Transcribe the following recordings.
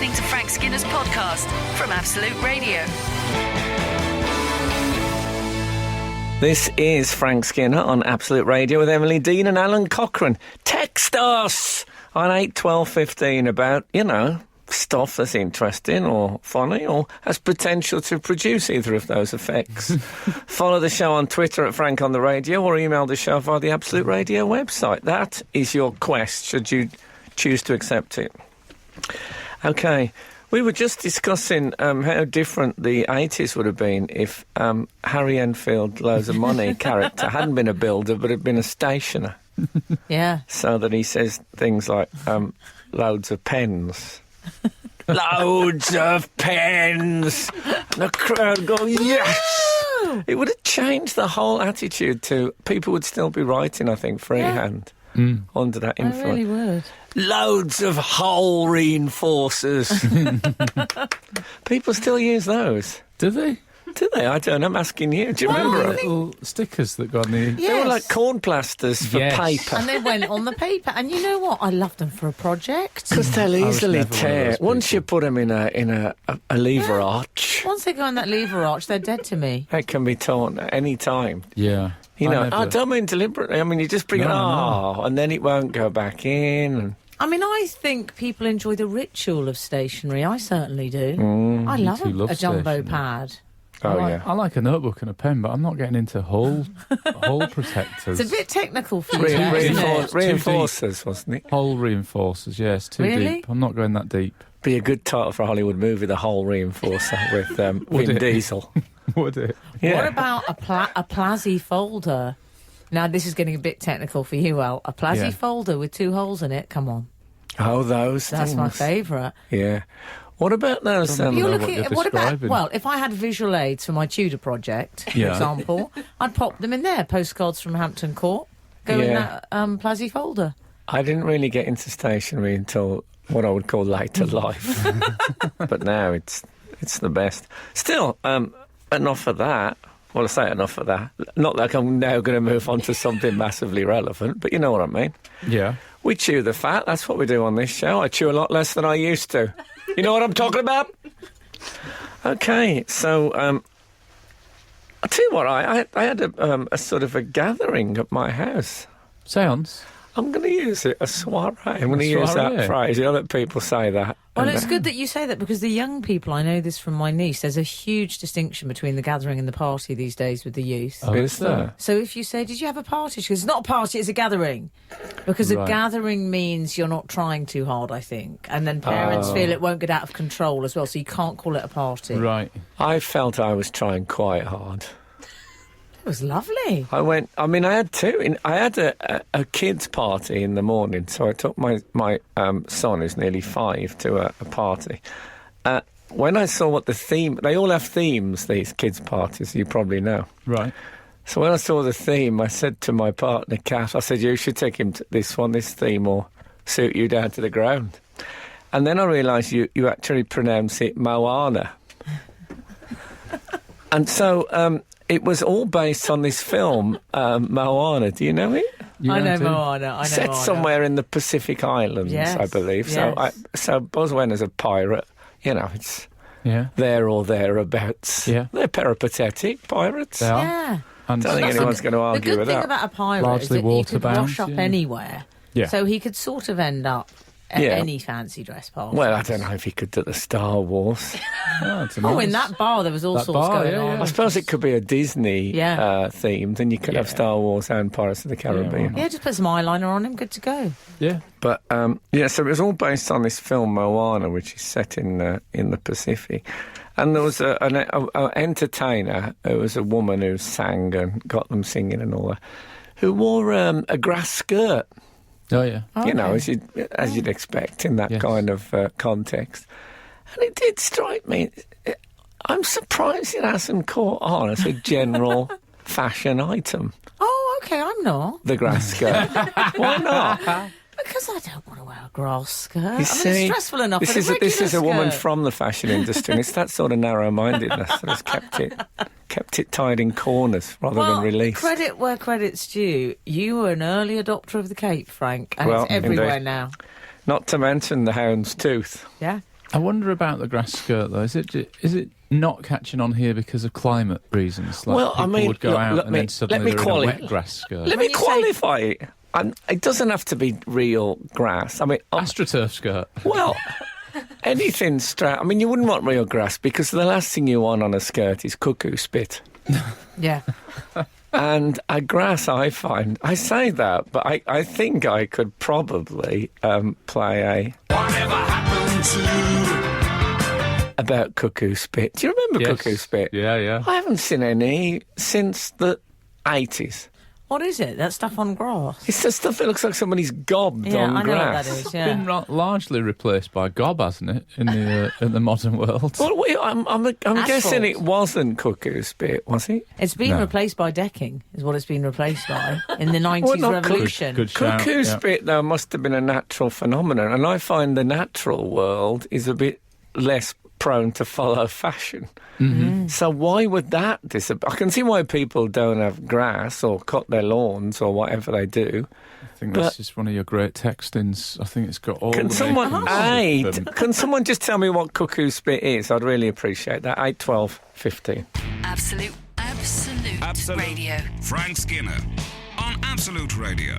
listening to Frank Skinner's podcast from Absolute Radio. This is Frank Skinner on Absolute Radio with Emily Dean and Alan Cochrane. Text us on 8 12 15 about, stuff that's interesting or funny or has potential to produce either of those effects. Follow the show on Twitter at Frank on the Radio or email the show via the Absolute Radio website. That is your quest, should you choose to accept it. OK, we were just discussing how different the 80s would have been if Harry Enfield, Loads of Money character hadn't been a builder but had been a stationer. Yeah. So that he says things like, loads of pens. Loads of pens. And the crowd go, yes! It would have changed the whole attitude to... People would still be writing, I think, freehand under that influence. I really would. Loads of hole reinforcers. People still use those. Do they? Do they? I don't know. I'm asking you. Do you remember them? Little stickers that got on the... They were like corn plasters for paper. And they went on the paper. And you know what? I loved them for a project. Because they'll easily tear. Once you people. put them in a lever arch, Once they go in that lever arch, they're dead to me. they can be torn at any time. Yeah. I don't mean deliberately. I mean, you just bring it, and then it won't go back in. And I mean, I think people enjoy the ritual of stationery. I certainly do. I love too love a jumbo stationery. pad. I like a notebook and a pen, but I'm not getting into hole protectors. It's a bit technical for you, isn't it? Reinforcers, wasn't it? Hole reinforcers, yes, too Really? deep. I'm not going that deep. Be a good title for a Hollywood movie, The Hole Reinforcer, with Vin it? Diesel. Would it? Yeah. What about a Plazzy folder? Now, this is getting a bit technical for you, Al. A Plazzy folder with 2 holes in it? Come on. Oh, those That's things. my favourite. Yeah. What about those? You're You're what looking you're at what about? describing. Well, if I had visual aids for my Tudor project, for Yeah. example, I'd pop them in there. Postcards from Hampton Court go in that Plazzy folder. I didn't really get into stationery until what I would call later life, but now it's the best. Still, enough of that. Well, I say enough of that. Not like I'm now going to move on to something massively relevant, but you know what I mean. Yeah. We chew the fat. That's what we do on this show. I chew a lot less than I used to. You know what I'm talking about? Okay, so I'll tell you what. I had a sort of a gathering at my house. Seance? I'm going to use it, a soiree. I'm going to use soiree? that phrase. You know that people say that. Well, And, it's good that you say that because the young people, I know this from my niece, there's a huge distinction between the gathering and the party these days with the youth. Oh, Is there? So if you say, did you have a party? She goes, it's not a party, it's a gathering. Because a Right. gathering means you're not trying too hard, I think. And then parents feel it won't get out of control as well, so you can't call it a party. Right. I felt I was trying quite hard. It was lovely. I had two. I had a kids' party in the morning, so I took my son, who's nearly 5, to a party. When I saw what the theme... They all have themes, these kids' parties, you probably know. Right. So when I saw the theme, I said to my partner, Kath, I said, you should take him to this theme, or suit you down to the ground. And then I realised you actually pronounce it Moana. And so... it was all based on this film, Moana. Do you know it? I know Moana. Set somewhere in the Pacific Islands, Yes, I believe. yes. So Buzz Wenner's a pirate. It's Yeah. there or thereabouts. Yeah. They're peripatetic pirates. They are. Yeah. And Don't think anyone's going to argue The with good thing that. about a pirate Largely is that you could water-bound, wash up yeah. anywhere. Yeah. So he could sort of end up at Yeah. any fancy dress party. Well, I don't know if he could do the Star Wars. it's Oh, in nice. that bar there was all That sorts bar, going yeah, on. yeah. I suppose it could be a Disney Yeah. theme. Then you could have Yeah. Star Wars and Pirates of the Caribbean. Yeah, just put some eyeliner on him, good to go. Yeah. But so it was all based on this film Moana, which is set in the Pacific. And there was an entertainer who was a woman who sang and got them singing and all that, who wore a grass skirt. Oh, yeah. As you'd expect in that Yes. kind of context. And it did strike me. I'm surprised it hasn't caught on as a general fashion item. Oh, OK, I'm not. The grass skirt. Why not? Because I don't want to wear a grass skirt. You I mean, see, it's stressful enough this with is a regular woman skirt. from the fashion industry, and it's that sort of narrow-mindedness that has kept it tied in corners rather than released. Credit where credit's due. You were an early adopter of the cape, Frank, and Well, it's everywhere indeed. now. Not to mention the hound's tooth. Yeah. I wonder about the grass skirt, though. Is it not catching on here because of climate reasons? Like Well, I people mean, would go look, out let and me- then suddenly let me they're in a quali- wet grass skirt. Let me you say- qualify it. It doesn't have to be real grass. I mean, AstroTurf skirt. well, anything straight. I mean, you wouldn't want real grass because the last thing you want on a skirt is cuckoo spit. Yeah. And a grass, I find, I say that, but I think I could probably play a Whatever happened to about Cuckoo Spit. Do you remember Yes. Cuckoo Spit? Yeah, yeah. I haven't seen any since the 80s. What is it? That stuff on grass? It's the stuff that looks like somebody's gobbed Yeah, on I know grass. what that is. Been Yeah. largely replaced by gob, hasn't it, in the modern world? Well, I'm guessing Asphalt. it wasn't Cuckoo Spit, was it? It's been No. replaced by decking, is what it's been replaced by in the 90s Well, not revolution. Good shout, Cuckoo yeah. Spit, though, must have been a natural phenomenon, and I find the natural world is a bit less prone to follow fashion. Mm-hmm. So why would that disappear? I can see why people don't have grass or cut their lawns or whatever they do. I think But- that's just one of your great textings. I think it's got all Can the someone makings of them. Can someone just tell me what Cuckoo Spit is? I'd really appreciate that. 8, 12, 15. Absolute Radio. Frank Skinner on Absolute Radio.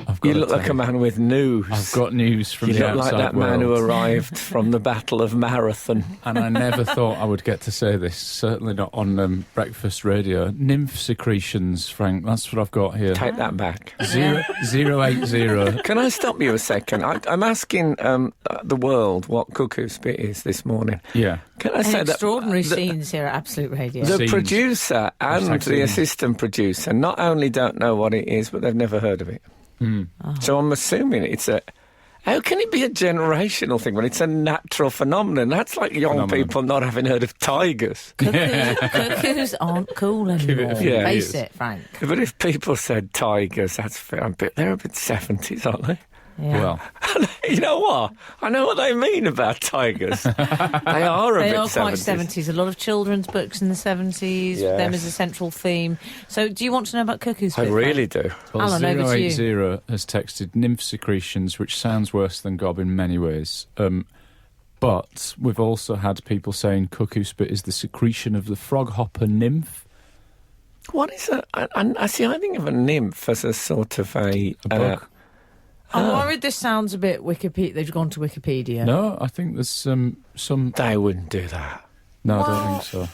I've got You to look like tell a man with news. I've got news from You the look like outside that man who world. arrived from the Battle of Marathon. And I never thought I would get to say this, certainly not on breakfast radio. Nymph secretions, Frank, that's what I've got here. Take that back. 080. Can I stop you a second? I'm asking the world what Cuckoo Spit is this morning. Yeah. Can I say that Extraordinary the, scenes here at Absolute Radio. the Scenes. producer and Hashtag the scenes. assistant producer not only don't know what it is, but they've never heard of it. So I'm assuming it's a... How can it be a generational thing when it's a natural phenomenon? That's like young Phenomenon. people not having heard of tigers. Cuckoos aren't cool anymore. a few Face years. it, Frank. But if people said tigers, that's fair. They're a bit 70s, aren't they? Yeah. Well, You know what? I know what they mean about tigers. They are a They bit are quite 70s. 70s. A lot of children's books in the 70s, Yes. them as a central theme. So do you want to know about Cuckoo I Spit? really Frank? do. well Alan, over to you. 080 has texted nymph secretions, which sounds worse than gob in many ways. But we've also had people saying cuckoo spit is the secretion of the frog hopper nymph. What is a... I see, I think of a nymph as a sort of a... A bug. I'm worried this sounds a bit Wikipedia. They've gone to Wikipedia. No, I think there's some... They wouldn't do that. No, I Well, don't think so.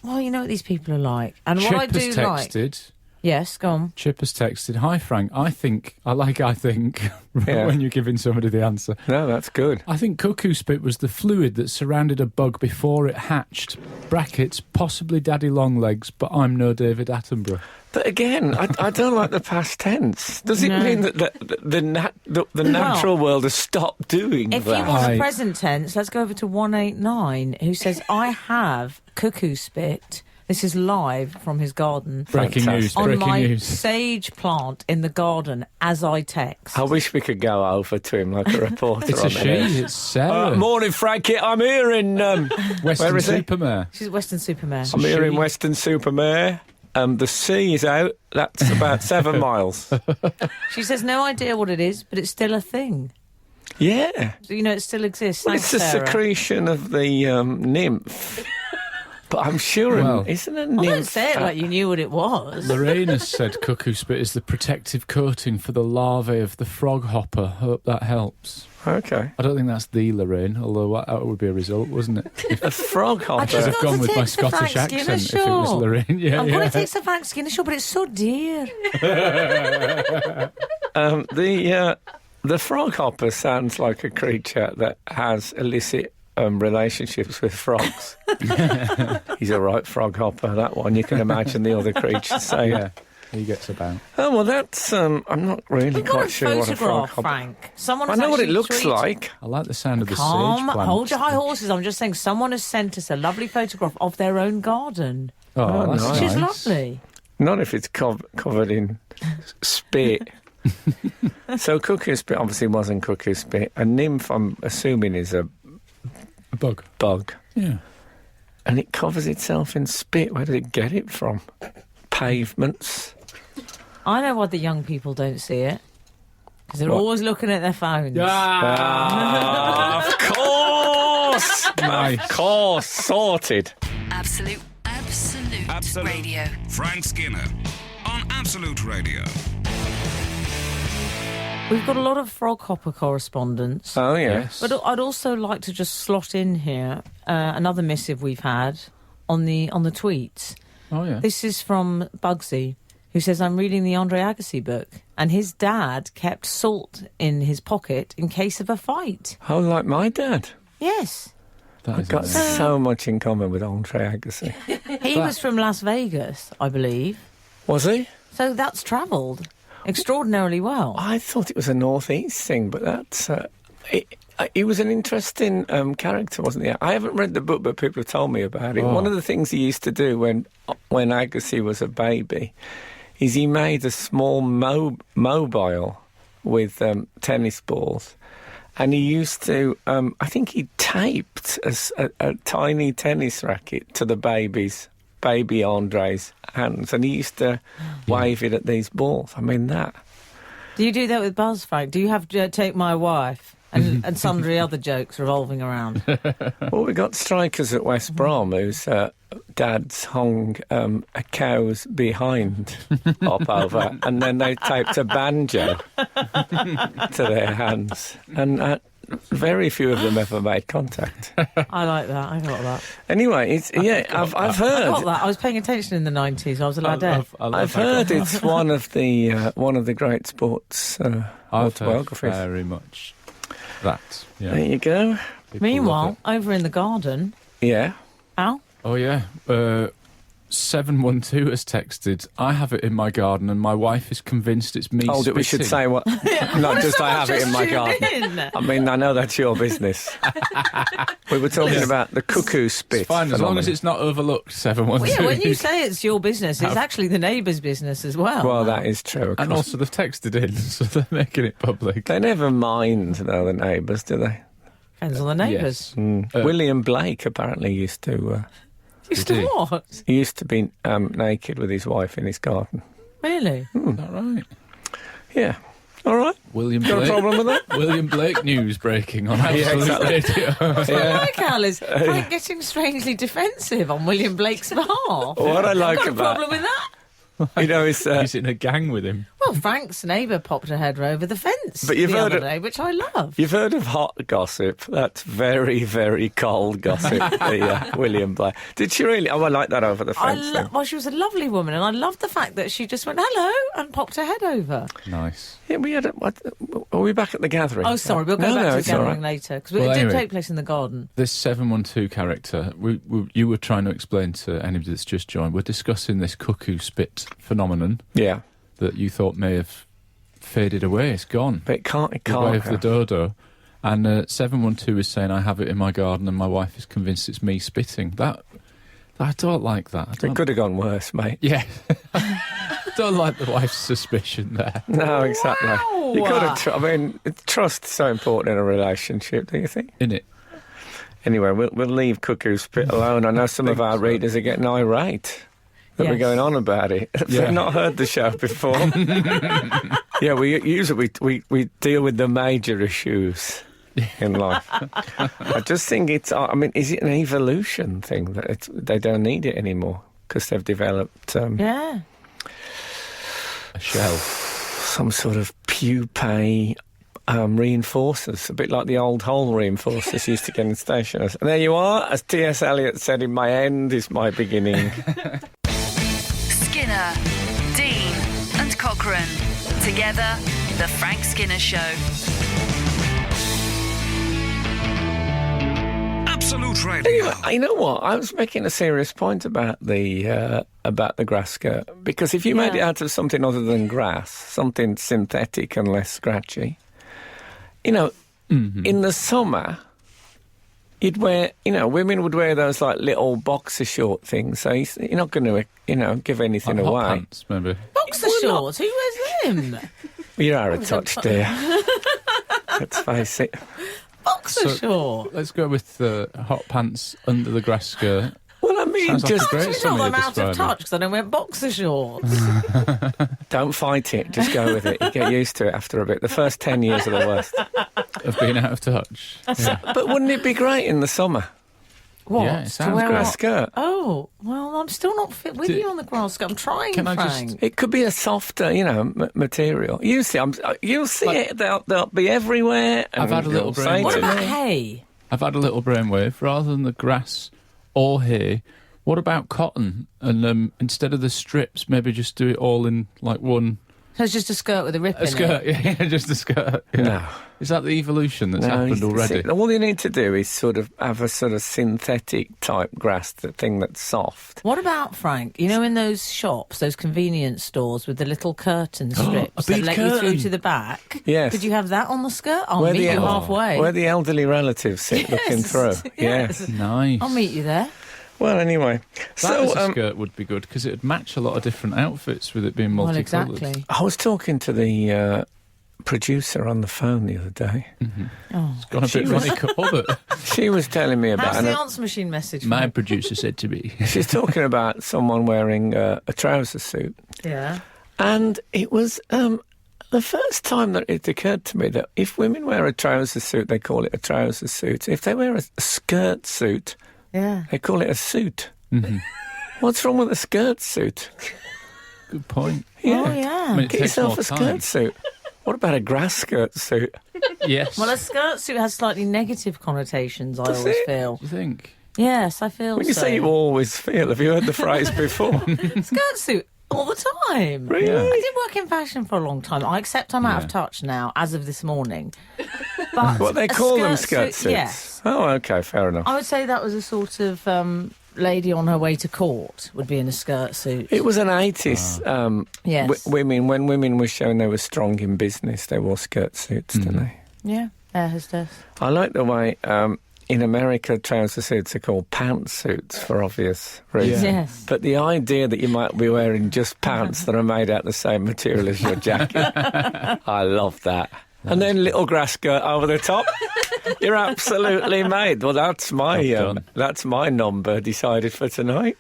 Well, you know what these people are like. And Chip what I do has like... texted... Yes, go on. Chip has texted, hi Frank, I think Yeah. when you're giving somebody the answer. No, that's good. I think cuckoo spit was the fluid that surrounded a bug before it hatched. Brackets, possibly daddy long legs, but I'm no David Attenborough. But again, I don't like the past tense. Does it No. mean that the natural world has stopped doing If that? you want I- the present tense, let's go over to 189, who says, I have Cuckoo Spit. This is live from his garden. Breaking news, Fantastic. On breaking my news. sage plant in the garden as I text. I wish we could go over to him like a reporter. It's on a the she, news. it's Sarah. Morning, Frankie. I'm here in Western where is it? Supermare. She's Western Supermare. I'm here in She- Western Supermare. The sea is out. That's about 7 miles. She says, no idea what it is, but it's still a thing. Yeah. So, you know, it still exists. Well, Thanks, it's the Sarah. secretion of the nymph. But I'm sure, Well- isn't a I nymph... don't say it like you knew what it was. Lorraine has said cuckoo spit is the protective coating for the larvae of the frog hopper. Hope that helps. Okay. I don't think that's the Lorraine, although that would be a result, wouldn't it? If A frog I hopper. just I'd have got gone to with my take the Scottish Frank Skinner accent if it was show. Lorraine. Yeah, I'm yeah. going to take the Frank Skinner show, but it's so dear. The frog hopper sounds like a creature that has illicit relationships with frogs. He's a right frog hopper, that one. You can imagine the other creatures saying. Yeah, he gets about. Oh, well, that's... I'm not really We've got quite a sure what a frog photograph, hopper... Frank. Someone I has know what it actually looks tweeted- like. I like the sound of the Calm, sage plant. hold your high horses. I'm just saying someone has sent us a lovely photograph of their own garden, Oh, that's nice. which is nice. lovely. Not if it's covered in spit. So Cuckoo Spit obviously wasn't Cuckoo Spit. A nymph, I'm assuming, is a A bug. bug. Yeah. And it covers itself in spit. Where did it get it from? Pavements. I know why the young people don't see it. Because they're What? always looking at their phones. Of course! Nice. Of course, sorted. Absolute Radio. Frank Skinner on Absolute Radio. We've got a lot of frog hopper correspondence. Oh, yes. But I'd also like to just slot in here another missive we've had on the tweets. Oh, yeah. This is from Bugsy, who says, I'm reading the Andre Agassi book, and his dad kept salt in his pocket in case of a fight. Oh, like my dad. Yes. That I've is got amazing. so much in common with Andre Agassi. He was from Las Vegas, I believe. Was he? So that's travelled extraordinarily well. I thought it was a Northeast thing, but that's... he was an interesting character, wasn't he? I haven't read the book, but people have told me about it. Oh. One of the things he used to do when Agassi was a baby is he made a small mobile with tennis balls, and he used to... I think he taped a tiny tennis racket to the baby Andre's hands, and he used to wave it at these balls. I mean, that... Do you do that with Buzz, Frank? Do you have Take My Wife and sundry other jokes revolving around? Well, we got strikers at West Brom whose dads hung a cow's behind up over, and then they taped a banjo to their hands, and very few of them ever made contact. I like that. I got that. Anyway, I've I heard. got that. I was paying attention in the 90s. I was a lad. I've heard it's one of the great sports autobiographies. Very much that. Yeah. There you go. People Meanwhile, love over in the garden, Yeah. Al, it. Oh yeah. 712 has texted, I have it in my garden and my wife is convinced it's me Oh, spitting. we should say what? Not just I have it in my garden. I mean, I know that's your business. We were talking about the Cuckoo Spit. It's fine, as long as phenomenon. it's not overlooked, 712. Well, yeah, when you say it's your business, it's actually the neighbour's business as well. Well, that is true. Of And course. also they've texted in, so they're making it public. They never mind, though, the neighbours, do they? Depends on the neighbours. Yes. William Blake apparently used to Used Did to he? what? he used to be naked with his wife in his garden. Really? Is that right? Yeah. All right. William Got a Blake. problem with that? William Blake news breaking on Yeah, Absolute Radio. What I like, Al, is Frank getting strangely defensive on William Blake's behalf. What I like Got a about, problem with that? you know, is He's in a gang with him. Well, Frank's neighbour popped her head over the fence But you've the heard other of- day, which I love. you've heard of hot gossip. That's very, very cold gossip. William Blake. Did she really? Oh, I like that over the fence thing. Well, she was a lovely woman, and I loved the fact that she just went hello and popped her head over. Nice. Yeah, we had. Are we back at the gathering? Oh, sorry, we'll go No, back no, to the it's all gathering right. later because Well, it did anyway. take place in the garden. This 712 character, you were trying to explain to anybody that's just joined, we're discussing this Cuckoo Spit phenomenon Yeah, that you thought may have faded away. It's gone. but it can't. It The can't. way of the have. dodo. And 712 is saying, I have it in my garden and my wife is convinced it's me spitting. I don't like that. I It don't, could have gone worse, mate. yeah. Don't like the wife's suspicion there. No, exactly. Wow. You could have. I mean, trust's so important in a relationship. Do you think? In it. Anyway, we'll leave Cuckoo Spit alone. I know some of our readers are getting irate that we're Yes. going on about it. Yeah. They've not heard the show before. Yeah, we usually we deal with the major issues in life. I just think it's. I mean, is it an evolution thing that they don't need it anymore because they've developed Yeah. A shell. some sort of pupae reinforcers, a bit like the old hole reinforcers used to get in stationers. And there you are, as T.S. Eliot said, in my end is my beginning. Skinner, Dean, and Cochrane. Together, The Frank Skinner Show. Absolute Radio. You know what? I was making a serious point about the grass skirt, because if you made it Yeah. out of something other than grass, something synthetic and less scratchy, you know, in the summer, you'd wear, women would wear those like little boxer short things. So you're not going to, give anything Like hot away. pants, maybe. Boxer shorts. Who wears them? You're out of touch, dear. Let's face it. Boxer So- shorts. Let's go with the hot pants under the grass skirt. Well, I mean, Sounds like just a great It's summer not you're I'm out of describing. touch because I don't wear boxer shorts. don't fight it. Just go with it. You get used to it after a bit. The first 10 years are the worst. Of being out of touch. Yeah. But wouldn't it be great in the summer? What? Yeah, it To sounds wear great. A what? skirt. Oh, well, I'm still not fit with Do- you on the grass skirt. I'm trying, Can I just- Frank. It could be a softer, material. You see, you'll see Like- it. They'll be everywhere. And I've had a little you'll brain say What to about me- hay? I've had a little brainwave. Rather than the grass or hay, what about cotton? And instead of the strips, maybe just do it all in like one So it's just a skirt with a rip a in skirt. it. Yeah, just a skirt. Yeah. No. Is that the evolution that's No, happened you already? see, all you need to do is sort of have a sort of synthetic type grass, the thing that's soft. What about, Frank, in those shops, those convenience stores with the little curtain strips that bead let you through curtain. to the back? Yes. Could you have that on the skirt? I'll meet you halfway. Where the elderly relatives sit looking through. Yes. Nice. I'll meet you there. Well, anyway. That as a skirt would be good because it would match a lot of different outfits with it being Well, multicoloured. exactly. I was talking to the producer on the phone the other day. Oh. It's gone a bit Ronnie Corbett. She was telling me about... How's and the answer machine message? My Frank? producer said to me. she's talking about someone wearing a trouser suit. Yeah. And it was the first time that it occurred to me that if women wear a trouser suit, they call it a trouser suit. If they wear a skirt suit, Yeah. they call it a suit. Mhm. What's wrong with a skirt suit? Good point. Yeah. Oh, yeah. I mean, it Get takes yourself more a skirt time. suit. What about a grass skirt suit? Yes. Well, a skirt suit has slightly negative connotations, I Does always it? feel. Do you think? Yes, I feel When you so. say you always feel, have you heard the phrase before? Skirt suit all the time. Really? Yeah. I did work in fashion for a long time. I accept I'm out Yeah. of touch now, as of this morning. But What they a call them skirt suit, suits? yes. Oh, okay, fair enough. I would say that was a sort of lady on her way to court would be in a skirt suit. It was an 80s. Yes. Women, when women were shown they were strong in business, they wore skirt suits, didn't they? Yeah, air hostess. I like the way in America trouser suits are called pantsuits for obvious reasons. Yeah. Yes. But the idea that you might be wearing just pants that are made out of the same material as your jacket, I love that. And then little grass skirt over the top. You're absolutely made. Well, that's my Well done. that's my number decided for tonight.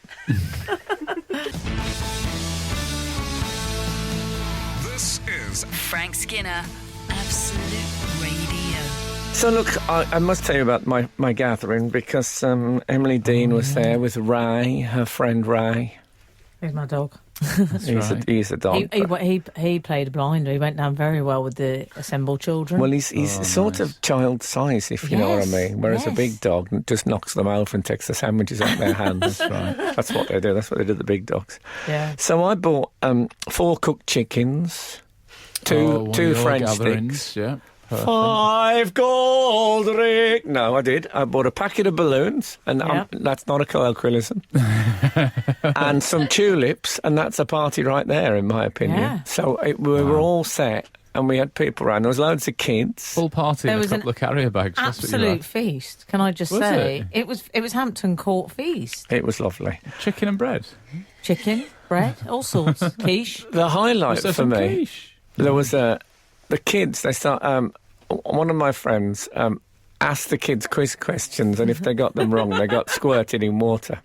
This is Frank Skinner, Absolute Radio. So look, I must tell you about my gathering because Emily Dean was there with Ray, her friend Ray. Here's my dog. right. He's a dog. He played a blinder. He went down very well with the assembled children. Well, he's sort of child size, if you know what I Yes, mean. Whereas a yes. big dog just knocks them over and takes the sandwiches out their hands. That's right. That's what they do. That's what they do, the big dogs. Yeah. So I bought 4 cooked chickens, Oh, one two of your French gatherings, sticks, Yeah. Perfect. 5 gold ring. No, I did. I bought a packet of balloons, and Yep. that's not a colloquialism. And some tulips, and that's a party right there, in my opinion. Yeah. So we were all set, and we had people around. There was loads of kids. Full party There and a was an couple of carrier bags. That's what you Absolute had. feast. Can I just Was say it was Hampton Court feast. It was lovely. Chicken and bread. Chicken, bread, all sorts. Quiche. The highlight Was there for some me, quiche? there was the kids. They start. One of my friends asked the kids quiz questions, and if they got them wrong, they got squirted in water.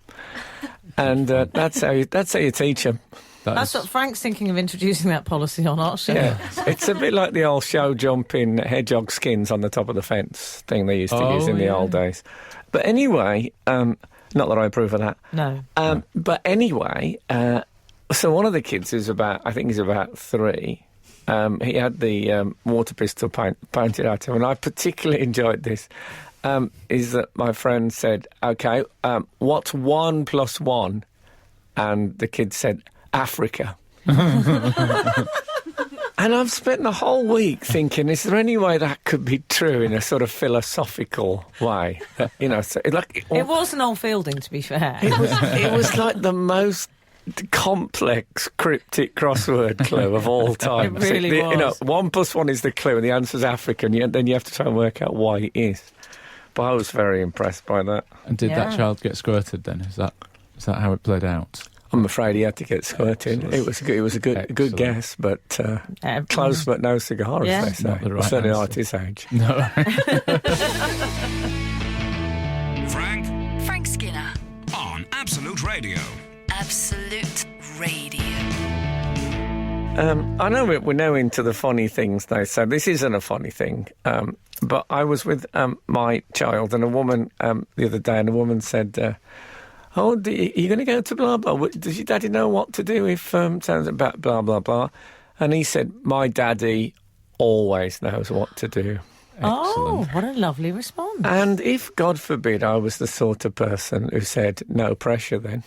And that's how you teach them. That's what Frank's thinking of introducing that policy on our show. Yeah, it's a bit like the old show jumping hedgehog skins on the top of the fence thing they used to Oh, use in the yeah. old days. But anyway, not that I approve of that. No. But anyway, so one of the kids is I think he's about 3. He had the water pistol pointed at him, and I particularly enjoyed this. Is that my friend said, "Okay, what's 1 + 1?" And the kid said, "Africa." And I've spent the whole week thinking, is there any way that could be true in a sort of philosophical way? So It was Noel Fielding, to be fair. it was like the most complex cryptic crossword clue of all time. It really was. 1 + 1 is the clue, and the answer's African. Then you have to try and work out why it is. But I was very impressed by that. And did Yeah. that child get squirted then? Is that how it played out? I'm afraid he had to get squirted. Excellent. It was a good Excellent. guess, but close but no cigar, Yeah. as they say. Not the right Certainly not answer. at his age. No. Frank Frank Skinner, on Absolute Radio. Absolute Radio. I know we're now into the funny things, though, so this isn't a funny thing. But I was with my child and a woman the other day, and a woman said, are you going to go to blah, blah? Does your daddy know what to do if sounds about blah, blah, blah? And he said, my daddy always knows what to do. Oh, what a lovely response. And if, God forbid, I was the sort of person who said, no pressure then,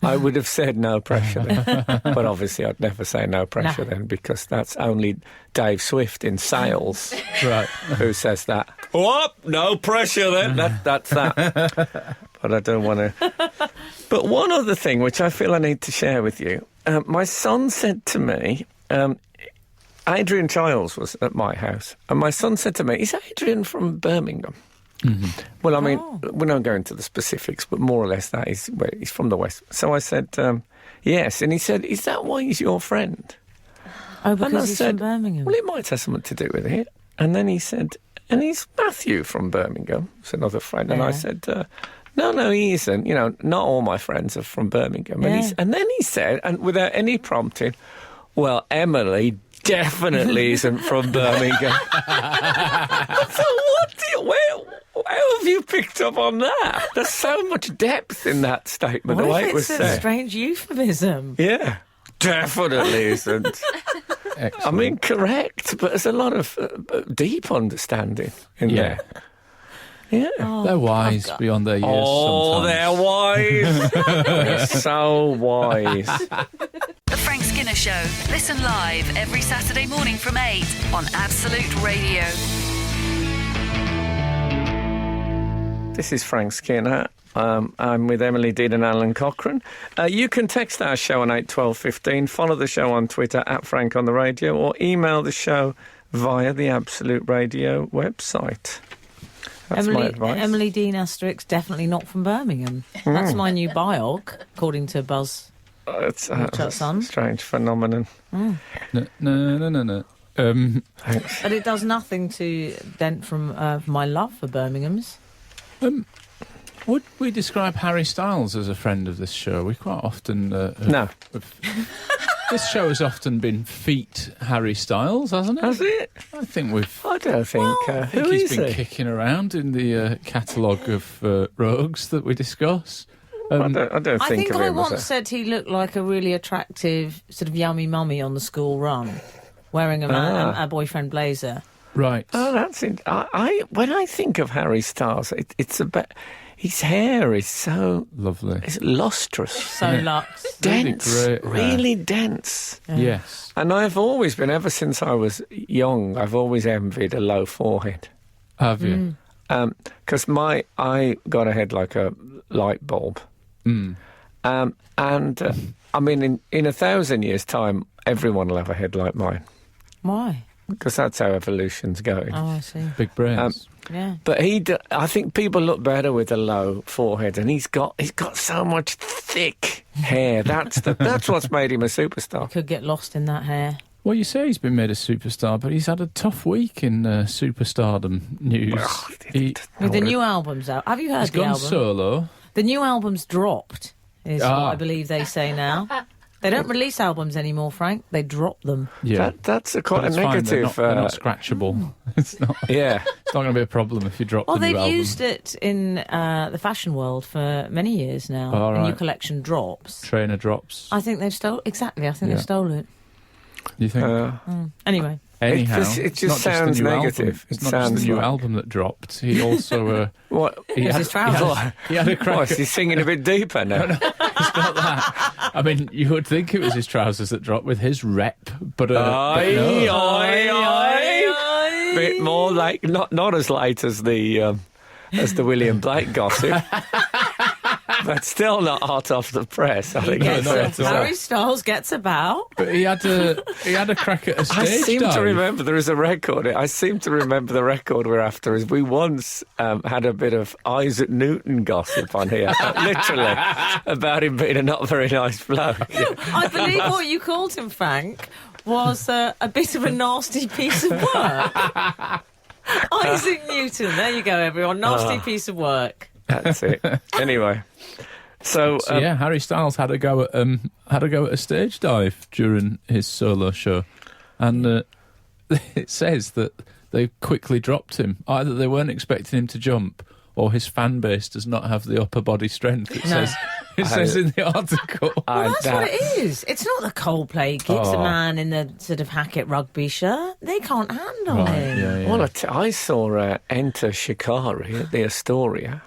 I would have said no pressure then. But obviously I'd never say no pressure then, because that's only Dave Swift in Sales Right. who says that. What? No pressure then? That's that. But I don't want to. But one other thing which I feel I need to share with you. My son said to me, Adrian Childs was at my house, and my son said to me, is Adrian from Birmingham? Mm-hmm. Well, I mean, we don't go into the specifics, but more or less that is where he's from the West. So I said, yes. And he said, is that why he's your friend? Oh, because and I he's said, from Birmingham. well, it might have something to do with it. And then he said, and he's Matthew from Birmingham. It's another friend. And I said, no, he isn't. You know, not all my friends are from Birmingham. Yeah. And then he said, and without any prompting, well, Emily definitely isn't from Birmingham. So how have you picked up on that? There's so much depth in that statement, What the way if it was it's a said. strange euphemism? Yeah, definitely isn't. I mean, correct, but there's a lot of deep understanding in there. Yeah. They're wise beyond their years Oh, sometimes. they're wise. They're so wise. The Frank Skinner Show. Listen live every Saturday morning from 8 on Absolute Radio. This is Frank Skinner. I'm with Emily Dean and Alan Cochrane. You can text our show on 81215, follow the show on Twitter at Frank on the Radio, or email the show via the Absolute Radio website. That's my advice. Emily Dean Asterix, definitely not from Birmingham. That's my new biog, according to Buzz. It's a Son. strange phenomenon. No. But it does nothing to dent from my love for Birmingham's. Would we describe Harry Styles as a friend of this show? We quite often... No. This show has often been feat Harry Styles, hasn't it? Has it? I think we've... I don't think... I think who he's is been he? kicking around in the catalogue of rogues that we discuss. I don't I think think of I him as once said he looked like a really attractive sort of yummy mummy on the school run, wearing a boyfriend blazer. Right. Oh, that's it. When I think of Harry Styles, it's about... His hair is so... Lovely. It's lustrous. So luxe. Dense. Really great, really dense. Yes. And I've always been, ever since I was young, I've always envied a low forehead. Have you? Because I got a head like a light bulb. I mean, in 1,000 years' time, everyone will have a head like mine. Why? Because that's how evolution's going. Oh, I see. Big brains. Yeah. But I think people look better with a low forehead, and he's got so much thick hair. That's what's made him a superstar. Could get lost in that hair. Well, you say he's been made a superstar, but he's had a tough week in superstardom news. With the new album's out. Have you heard He's the gone album? solo. The new album's dropped, is what I believe they say now. They don't release albums anymore, Frank. They drop them. Yeah, that's quite a it's fine. negative. They're not scratchable. It's not. Yeah. It's not going to be a problem if you drop Well, the new they've album. used it in the fashion world for many years now. Oh, A new right. collection drops. Trainer drops. I think they've stolen... Exactly, I think Yeah. they've stolen it. You think? Anyway. Anyhow, it just it's not sounds the new negative. Album. It's It not sounds just the new like- album that dropped. He also... What? he Was his trousers? He had a crack What, is he singing a bit deeper now? It's not that. I mean, you would think it was his trousers that dropped with his rep, but no. Oi. Bit more like not as late as the William Blake gossip, but still not hot off the press. I think Yes, that's it. Harry Styles gets about. But he had a crack at a stage I seem dive. to remember there is a record. I seem to remember the record we're after is we once had a bit of Isaac Newton gossip on here, literally, about him being a not very nice bloke. I believe what you called him, Frank, was a bit of a nasty piece of work. Isaac Newton. There you go, everyone. Nasty piece of work. That's it. Anyway, So, So yeah, Harry Styles had a go at a stage dive during his solo show, and it says that they quickly dropped him. Either they weren't expecting him to jump, or his fan base does not have the upper body strength. It says in the article. Well, that's what it is. It's not the Coldplay gigs, the man in the sort of Hackett rugby shirt. They can't handle him. Yeah. Well, I saw Enter Shikari at the Astoria,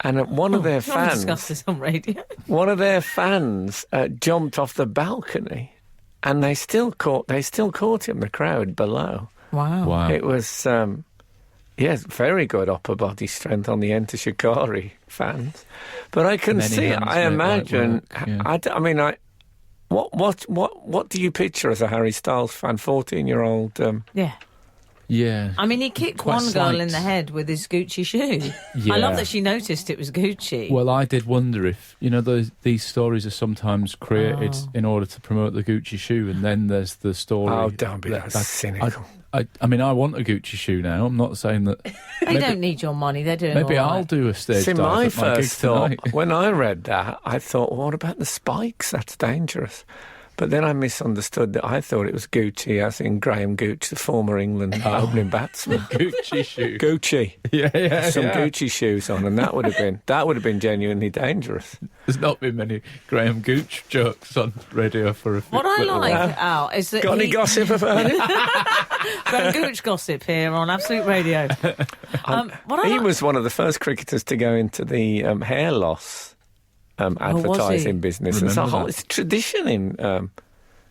and one of their I've fans, discussed this on radio. one of their fans jumped off the balcony, and they still caught him. The crowd below. Wow. It was. Yes, very good upper body strength on the Enter Shikari fans, but I can Many see. hands I make imagine. light work, What do you picture as a Harry Styles fan? 14-year-old. Yeah. Yeah. I mean, he kicked Quite one girl slight. in the head with his Gucci shoe. Yeah. I love that she noticed it was Gucci. Well, I did wonder if, these stories are sometimes created in order to promote the Gucci shoe, and then there's the story. Oh, don't be that cynical. I mean, I want a Gucci shoe now. I'm not saying that. They don't need your money. They're doing Maybe all I'll right. do a stage See, dive my at my gig first thought, tonight. when I read that, I thought, well, what about the spikes? That's dangerous. But then I misunderstood that. I thought it was Gucci, as in Graham Gooch, the former England opening batsman. Gucci shoe. Gucci. Yeah. Some Gucci shoes on, and that would have been genuinely dangerous. There's not been many Graham Gooch jokes on radio for a few What I little like, while. Al, is that Got any gossip about it? Graham Gooch gossip here on Absolute Radio. He was one of the first cricketers to go into the hair loss advertising business. It's Remember that? it's a tradition in.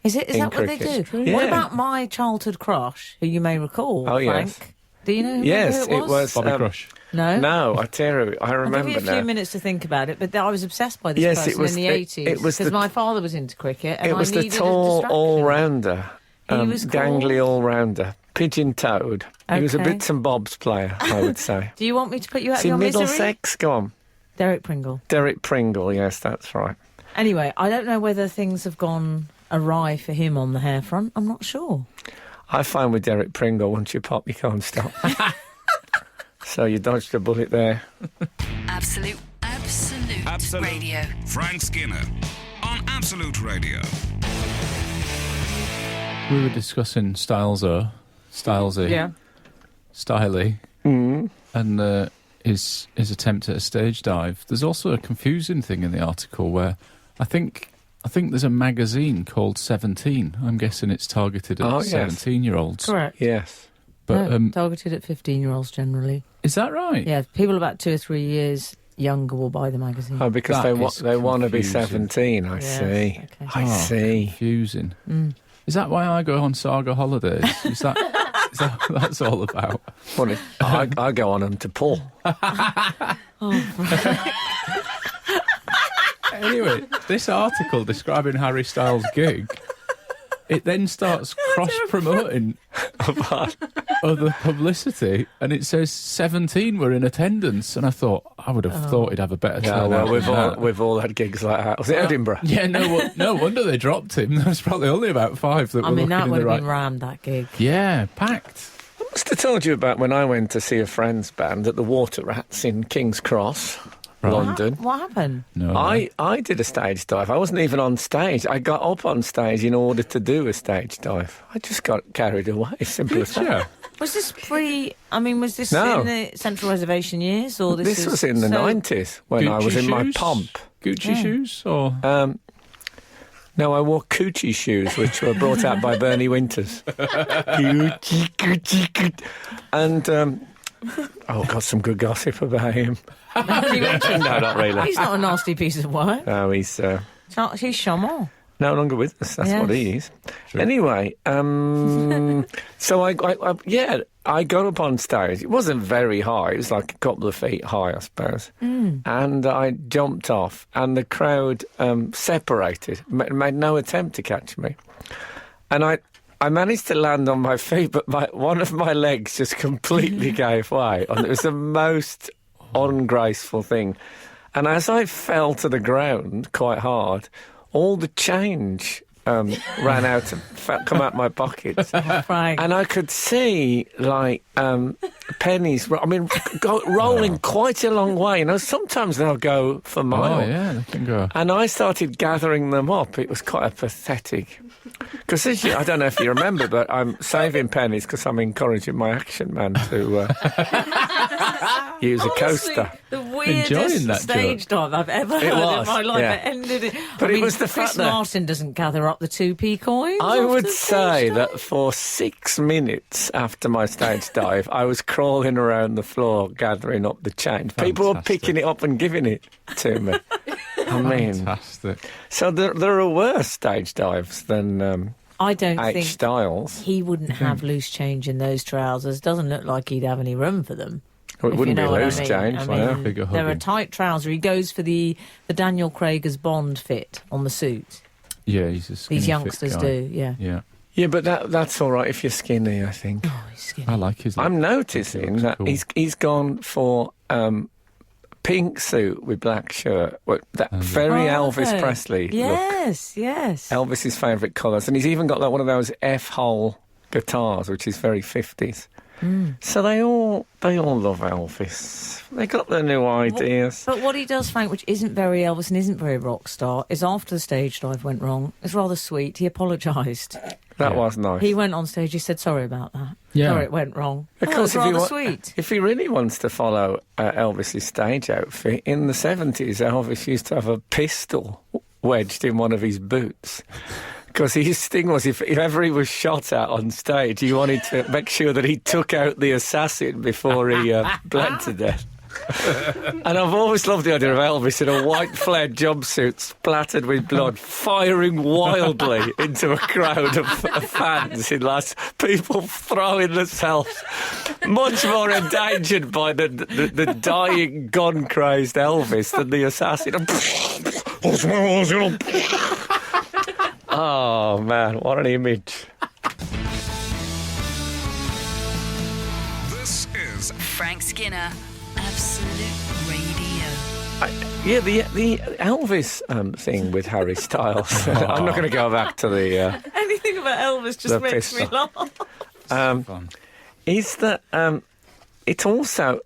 Is in that what they cricket. do? Yeah. What about my childhood crush, who you may recall, Oh, Frank? yes. Do you know Yes, who it was? Bobby Crush. No? No, I tell you, I I'll remember give you a few now. minutes to think about it, but I was obsessed by this Yes, it person was in the the- 80s it was because the- my father was into cricket and It was I the needed a tall distraction. all-rounder, He was gangly called- all-rounder, pigeon-toed. He was a Okay. bits and bobs player, I would say. Do you want me to put you out of See, your misery? Middlesex, go on. Derek Pringle. Derek Pringle, yes, that's right. Anyway, I don't know whether things have gone awry for him on the hair front. I'm not sure. I find with Derek Pringle, once you pop, you can't stop. So you dodged a bullet there. Absolute Radio. Frank Skinner on Absolute Radio. We were discussing Stylesy, Styly, and his attempt at a stage dive. There's also a confusing thing in the article where I think there's a magazine called 17. I'm guessing it's targeted at Oh, yes. 17-year-olds. Correct. Yes. But No, targeted at 15-years generally. is that right? Yeah, people about 2 or 3 years younger will buy the magazine. Oh, because That they is want to be confusing. 17, I Yes, see. okay. I see. Confusing. Is that why I go on Saga holidays? Is that that's all about? Funny. I go on them to pull. Anyway, this article describing Harry Styles' gig, it then starts cross-promoting other publicity, and it says 17 were in attendance, and I thought, I would have thought he'd have a better Yeah, turnout. well, than that. we've all had gigs like that. Was it Edinburgh? Yeah, no wonder they dropped him. There was probably only about 5 that I were mean, looking that in would the have right... been rammed, that gig. Yeah, packed. I must have told you about when I went to see a friend's band at the Water Rats in King's Cross, London. What happened? No, I did a stage dive. I wasn't even on stage. I got up on stage in order to do a stage dive. I just got carried away. Simple as that. yeah. Was this was this No. in the Central Reservation years? Or This was in the 90s when I was Gucci in my shoes? pomp. Gucci shoes, or No, I wore Coochie shoes, which were brought out by Bernie Winters. Gucci. And, got some good gossip about him. No, not really. He's not a nasty piece of work. No, he's He's charmant. no longer with us. That's Yes. what he is. Anyway, so I got up on stage. It wasn't very high. It was like a couple of feet high, I suppose. And I jumped off, and the crowd separated, made no attempt to catch me. And I managed to land on my feet, but one of my legs just completely gave way. And it was the most ungraceful thing. And as I fell to the ground quite hard, all the change ran out and come out my pockets. Frank. And I could see, like, pennies, rolling quite a long way. You know, sometimes they'll go for miles. Oh, yeah, they can go. And I started gathering them up. It was quite pathetic. Because I don't know if you remember, but I'm saving pennies because I'm encouraging my action man to use a coaster. The Enjoying weirdest that stage dive I've ever heard was, in my life. yeah. It ended in... But I it mean, was the Chris fact that- Martin doesn't gather up the 2p coins. I after would the say stage that dive? for 6 minutes after my stage dive, I was crawling around the floor gathering up the change. People were Fantastic. picking it up and giving it to me. I mean, Fantastic. so there are worse stage dives than I don't H. think Styles. he wouldn't have loose change in those trousers. Doesn't look like he'd have any room for them. Well, it if wouldn't you be know what I loose mean. change. I well. mean, Bigger they're a hugging. tight trouser. He goes for the Daniel Craig as Bond fit on the suit. Yeah, he's a skinny These fit youngsters guy. do, yeah. Yeah, Yeah, but that's all right if you're skinny, I think. Oh, he's skinny. I like his. I'm look. noticing looks that cool. he's gone for pink suit with black shirt. That very Elvis okay. Presley look. Yes, yes. Elvis's favourite colours, and he's even got like one of those F-hole guitars, which is very 50s. So they all love Elvis. They got their new ideas. But what he does, Frank, which isn't very Elvis and isn't very rock star, is after the stage dive went wrong, it's rather sweet. He apologised. That Yeah. was nice. He went on stage, he said, sorry about that. Yeah. Sorry it went wrong. Of Oh, course, that's rather wa- sweet. if he really wants to follow Elvis's stage outfit, in the 70s, Elvis used to have a pistol wedged in one of his boots. Because his thing was, if ever he was shot at on stage, he wanted to make sure that he took out the assassin before he bled to death. And I've always loved the idea of Elvis in a white flared jumpsuit splattered with blood, firing wildly into a crowd of fans in last people throwing themselves, much more endangered by the dying gun-crazed Elvis than the assassin. Oh man, what an image. This is Frank Skinner, Absolute Radio. Yeah, the Elvis thing with Harry Styles. I'm not going to go back to the. Anything about Elvis just The makes me pistol. laugh. Fun. Is that it's also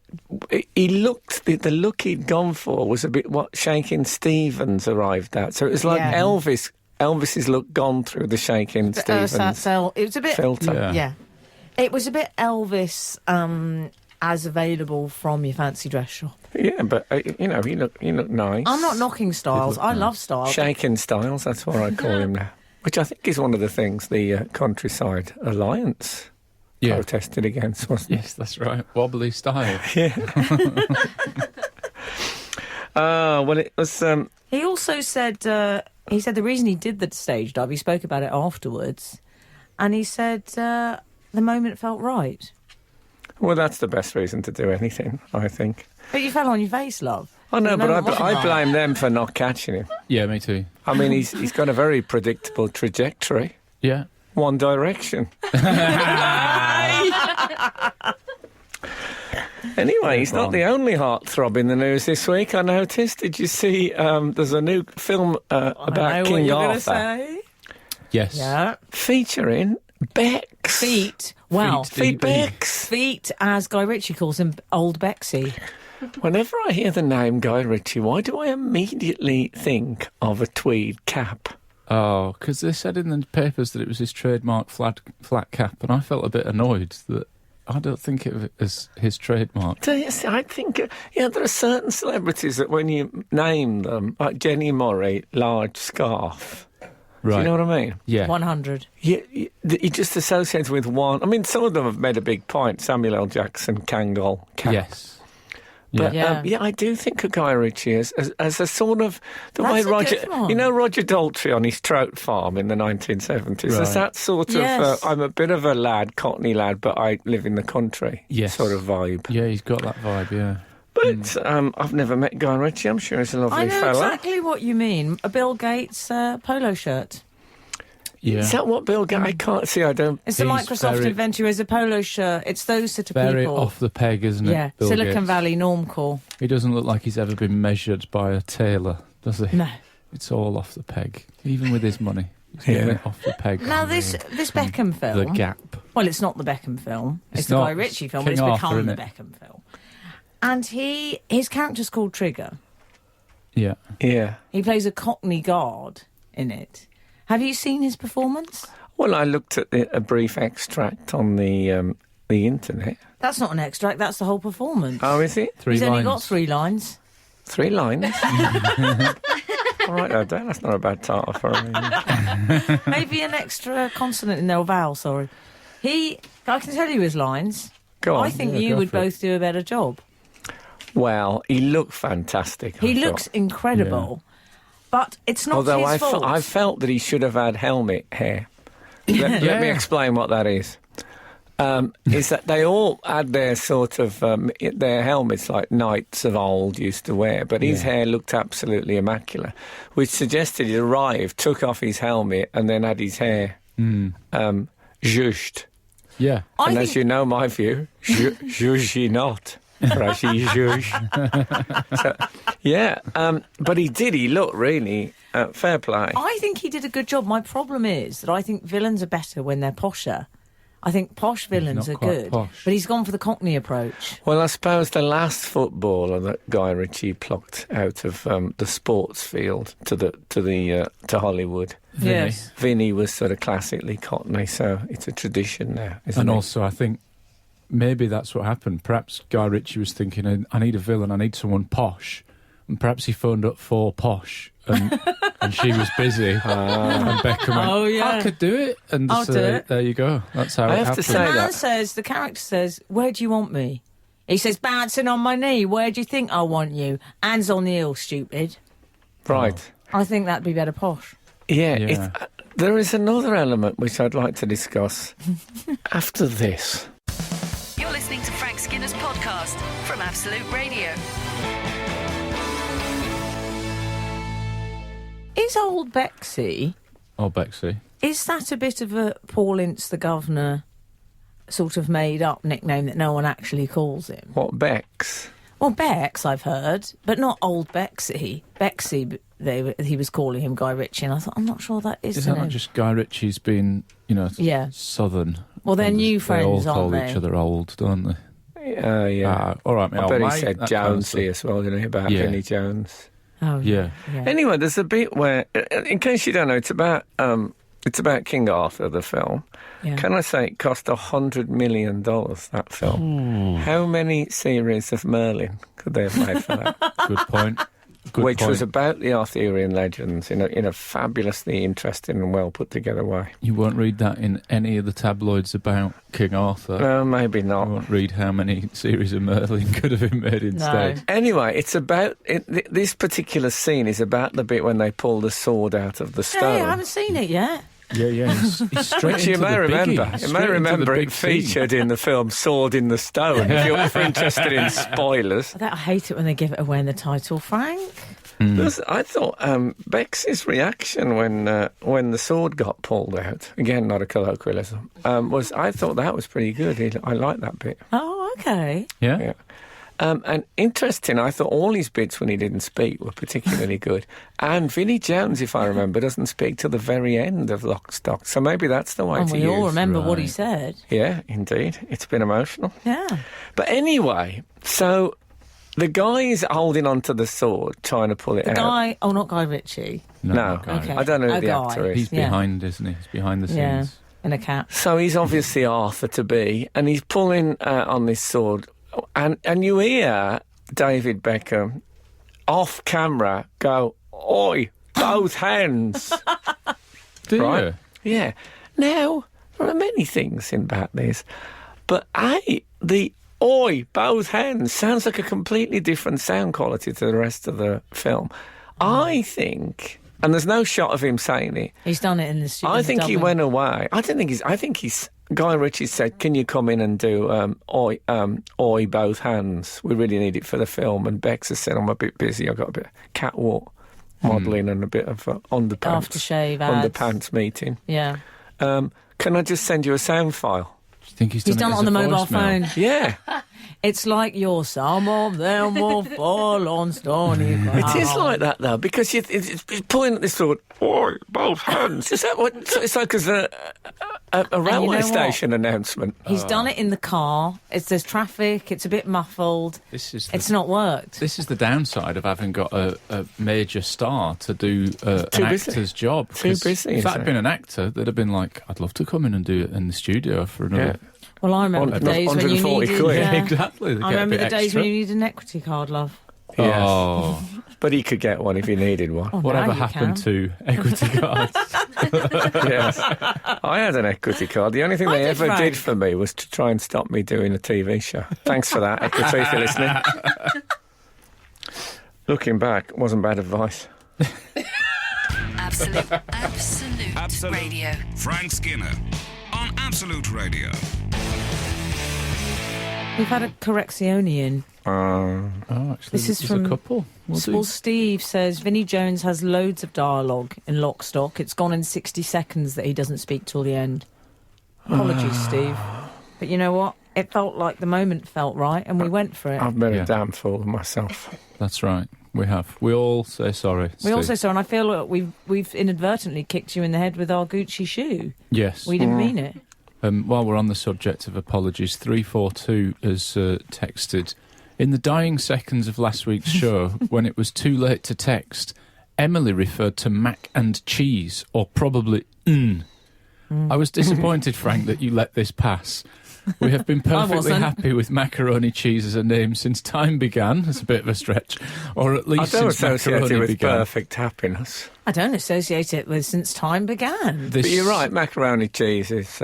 he looked the look he'd gone for was a bit what Shakin' Stevens arrived at. So it was like Yeah. Elvis's look gone through the Shakin' Stevens It was a bit... filter. Yeah. Yeah. It was a bit Elvis as available from your fancy dress shop. Yeah, but he look nice. I'm not knocking Styles. I love Styles. Shakin' Styles, that's what I call him now. Which I think is one of the things the Countryside Alliance Yeah. protested against, wasn't it? Yes, that's right. Wobbly style. Well, it was. He also said, he said the reason he did the stage dive, he spoke about it afterwards, and he said the moment felt right. Well, that's the best reason to do anything, I think. But you fell on your face, love. Oh no, The but moment wasn't I right. blame them for not catching him. Yeah, me too. I mean, he's got a very predictable trajectory. Yeah. One direction. Anyway, he's not the only heartthrob in the news this week, I noticed. Did you see there's a new film I know about what King you're gonna Arthur say. Yes. Yeah. featuring Bex. Feet. Well, Feet DB. Bex. feet, as Guy Ritchie calls him, Old Bexy. Whenever I hear the name Guy Ritchie, why do I immediately think of a tweed cap? Oh, because they said in the papers that it was his trademark flat cap, and I felt a bit annoyed that I don't think of it as his trademark. I think, there are certain celebrities that when you name them, like Jenny Murray, large scarf. Right. Do you know what I mean? Yeah. 100. You just associate with one. I mean, some of them have made a big point. Samuel L. Jackson, Kangol, cap. Yes. But Yeah. I do think of Guy Ritchie as a sort of the That's way a Roger, good one. you know, Roger Daltrey on his trout farm in the 1970s. There's Right. that sort of Yes. I'm a bit of a lad, cockney lad, but I live in the country. Yes. Sort of vibe. Yeah, he's got that vibe, yeah. But I've never met Guy Ritchie. I'm sure he's a lovely I know fella. exactly what you mean. A Bill Gates polo shirt. Yeah. Is that what Bill? I can't see. I don't. It's the He's Microsoft very- inventor as a polo shirt. It's those sort of Very people. off the peg, isn't it? Yeah, Bill Silicon Gates? Valley normcore. He doesn't look like he's ever been measured by a tailor, does he? No. It's all off the peg, even with his money. He's getting it off the peg. Now, this Beckham film... The Gap. Well, it's not the Beckham film. It's the not. Guy Ritchie film, King but it's Arthur, become the innit? Beckham film. And his character's called Trigger. Yeah. Yeah. He plays a Cockney guard in it. Have you seen his performance? Well, I looked at a brief extract on the internet. That's not an extract, that's the whole performance. Oh, is it? Three He's lines. only got 3 lines. 3 lines? All right, no, Dan, that's not a bad title for him. Maybe an extra consonant in there, or vowel, sorry. I can tell you his lines. Go on. I think Yeah, you go would for it. both do a better job. Well, he looked fantastic. He I looks thought. incredible, but it's not Although his fault. I felt that he should have had helmet hair. Let me explain what that is. Is that they all had their sort of their helmets like knights of old used to wear, but his hair looked absolutely immaculate, which suggested he arrived, took off his helmet, and then had his hair zhuzhed. Yeah. And as you know my view, zhuzhy not. Rashi zhuzh. So, yeah, but he looked really fair play. I think he did a good job. My problem is that I think villains are better when they're posher. I think posh villains not are quite good, posh. but he's gone for the Cockney approach. Well, I suppose the last footballer that Guy Ritchie plucked out of the sports field to Hollywood, Yes. Vinny was sort of classically Cockney, so it's a tradition now, isn't And it? also, I think maybe that's what happened. Perhaps Guy Ritchie was thinking, I need a villain, I need someone posh. And perhaps he phoned up for posh, and she was busy. And Beckham went, Oh, yeah. I could do it. And I'll so do it. there you go. That's how I it have to happened. say The man that. the character says, where do you want me? He says, bouncing on my knee. Where do you think I want you? Hands on the hill, stupid. Right. I think that'd be better posh. Yeah. Yeah. There is another element which I'd like to discuss after this. You're listening to Frank Skinner's podcast from Absolute Radio. Is old Bexy, Oh, Bexy. is that a bit of a Paul Ince the Governor sort of made up nickname that no one actually calls him? What, Bex? Well, Bex, I've heard, but not old Bexy. Bexy, he was calling him Guy Ritchie, and I thought, I'm not sure that is Is the that not name. just Guy Ritchie's been, Yeah. southern? Well, they're And new They friends, all call aren't they? each other old, don't they? Yeah. All right, I bet he mate, said that kind of Jonesy stuff. as well, didn't he, about Yeah. Vinnie Jones? Oh, Yeah. Anyway, there's a bit where, in case you don't know, it's about King Arthur, the film. Yeah. Can I say it cost $100 million, that film? How many series of Merlin could they have made for that? Good point. Good Which point. was about the Arthurian legends in a fabulously interesting and well put together way. You won't read that in any of the tabloids about King Arthur. No, maybe You not. won't read how many series of Merlin could have been made instead. Anyway, it's about this particular scene is about the bit when they pull the sword out of the stone. Hey, I haven't seen it yet. Yeah. He's straight Which you into may the remember. biggie. You may Straight into remember the it big scene. featured in the film Sword in the Stone. If you're ever interested in spoilers. I hate it when they give it away in the title, Frank. I thought Bex's reaction when the sword got pulled out, again, not a colloquialism, I thought that was pretty good. I liked that bit. Oh, okay. Yeah? Yeah. And interesting, I thought all his bits when he didn't speak were particularly good. And Vinnie Jones, if I remember, doesn't speak till the very end of Lock, Stock. So maybe that's the way And to we use. all remember what he right. said. Yeah, indeed. It's been emotional. Yeah. But anyway, so the guy is holding onto the sword, trying to pull it The out. guy, not Guy Ritchie. No, Guy. Okay. I don't know who A the guy. actor is. He's Yeah. behind, isn't he? He's behind the scenes. Yeah. In a cap. So he's obviously Arthur to be, and he's pulling on this sword, and you hear David Beckham off camera go, "Oi, both hands!" Do Right. you? Yeah. Now there are many things in about this, but the "Oi, both hands" sounds like a completely different sound quality to the rest of the film. I think, and there's no shot of him saying it. He's done it in the studio. I think he went away. I think he's. Guy Ritchie said, "Can you come in and do oi, both hands? We really need it for the film." And Bex has said, "I'm a bit busy. I've got a bit of catwalk modelling and a bit of underpants Aftershave ads. underpants meeting. Yeah. Can I just send you a sound file?" Do you think he's He's done done it as on the a mobile voicemail? phone. Yeah, It's like some of them will fall on stony ground. It is like that, though, because it's pointing at this sort of, both hands. Is that what? It's like as a railway station announcement. He's done it in the car. There's traffic. It's a bit muffled. It's not worked. This is the downside of having got a major star to do an actor's job. Too busy. If that had been an actor, they'd have been like, I'd love to come in and do it in the studio for another... Yeah. Well, I remember the days when you 140 needed... quid. Exactly. I remember the days when you needed an equity card, love. Yes. Oh, But he could get one if he needed one. Oh, whatever now you happened can. to equity cards? Yes. I had an equity card. The only thing they ever Frank. did for me was to try and stop me doing a TV show. Thanks for that, Equity, if you're listening. Looking back, wasn't bad advice. Absolute Radio. Frank Skinner on Absolute Radio. We've had a correczione in. Oh, actually, This is there's from a couple. Well, Steve says Vinnie Jones has loads of dialogue in Lock Stock. It's gone in 60 seconds that he doesn't speak till the end. Apologies, Steve. But you know what? It felt like the moment felt right, and we went for it. I've been Yeah. a damn fool of myself. That's right. We have. We all say sorry. We also Steve. saw, and I feel like we've inadvertently kicked you in the head with our Gucci shoe. Yes. We didn't mean it. While we're on the subject of apologies, 342 has texted, in the dying seconds of last week's show, when it was too late to text, Emily referred to mac and cheese, or probably I was disappointed, Frank, that you let this pass. We have been perfectly wasn't. happy with macaroni cheese as a name since time began. That's a bit of a stretch. Or at I least don't since associate macaroni it with began. perfect happiness. I don't associate it with since time began. This- But you're right, macaroni cheese is...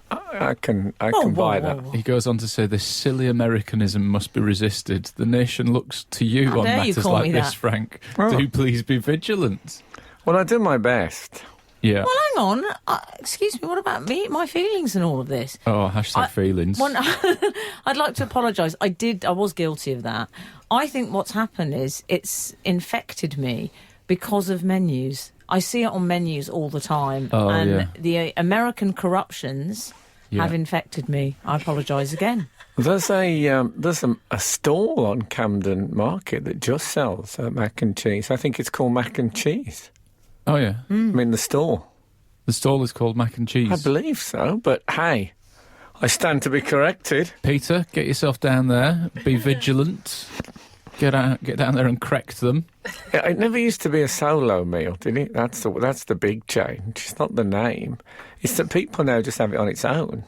I can buy that. He goes on to say this silly Americanism must be resisted. The nation looks to you How on dare you matters call like me this, that? Frank. Oh. Do please be vigilant. Well, I do my best. Yeah. Well, hang on. Excuse me, what about me, my feelings and all of this? Oh, hashtag feelings. One, I'd like to apologise. I was guilty of that. I think what's happened is it's infected me because of menus. I see it on menus all the time. Oh, and yeah. the American corruptions have infected me. I apologise again. There's a stall on Camden Market that just sells mac and cheese. I think it's called Mac and Cheese. Oh, yeah. I mean, the stall. The stall is called Mac and Cheese. I believe so, but hey, I stand to be corrected. Peter, get yourself down there. Be vigilant. Get down there and correct them. It never used to be a solo meal, did it? That's the big change. It's not the name. It's that people now just have it on its own.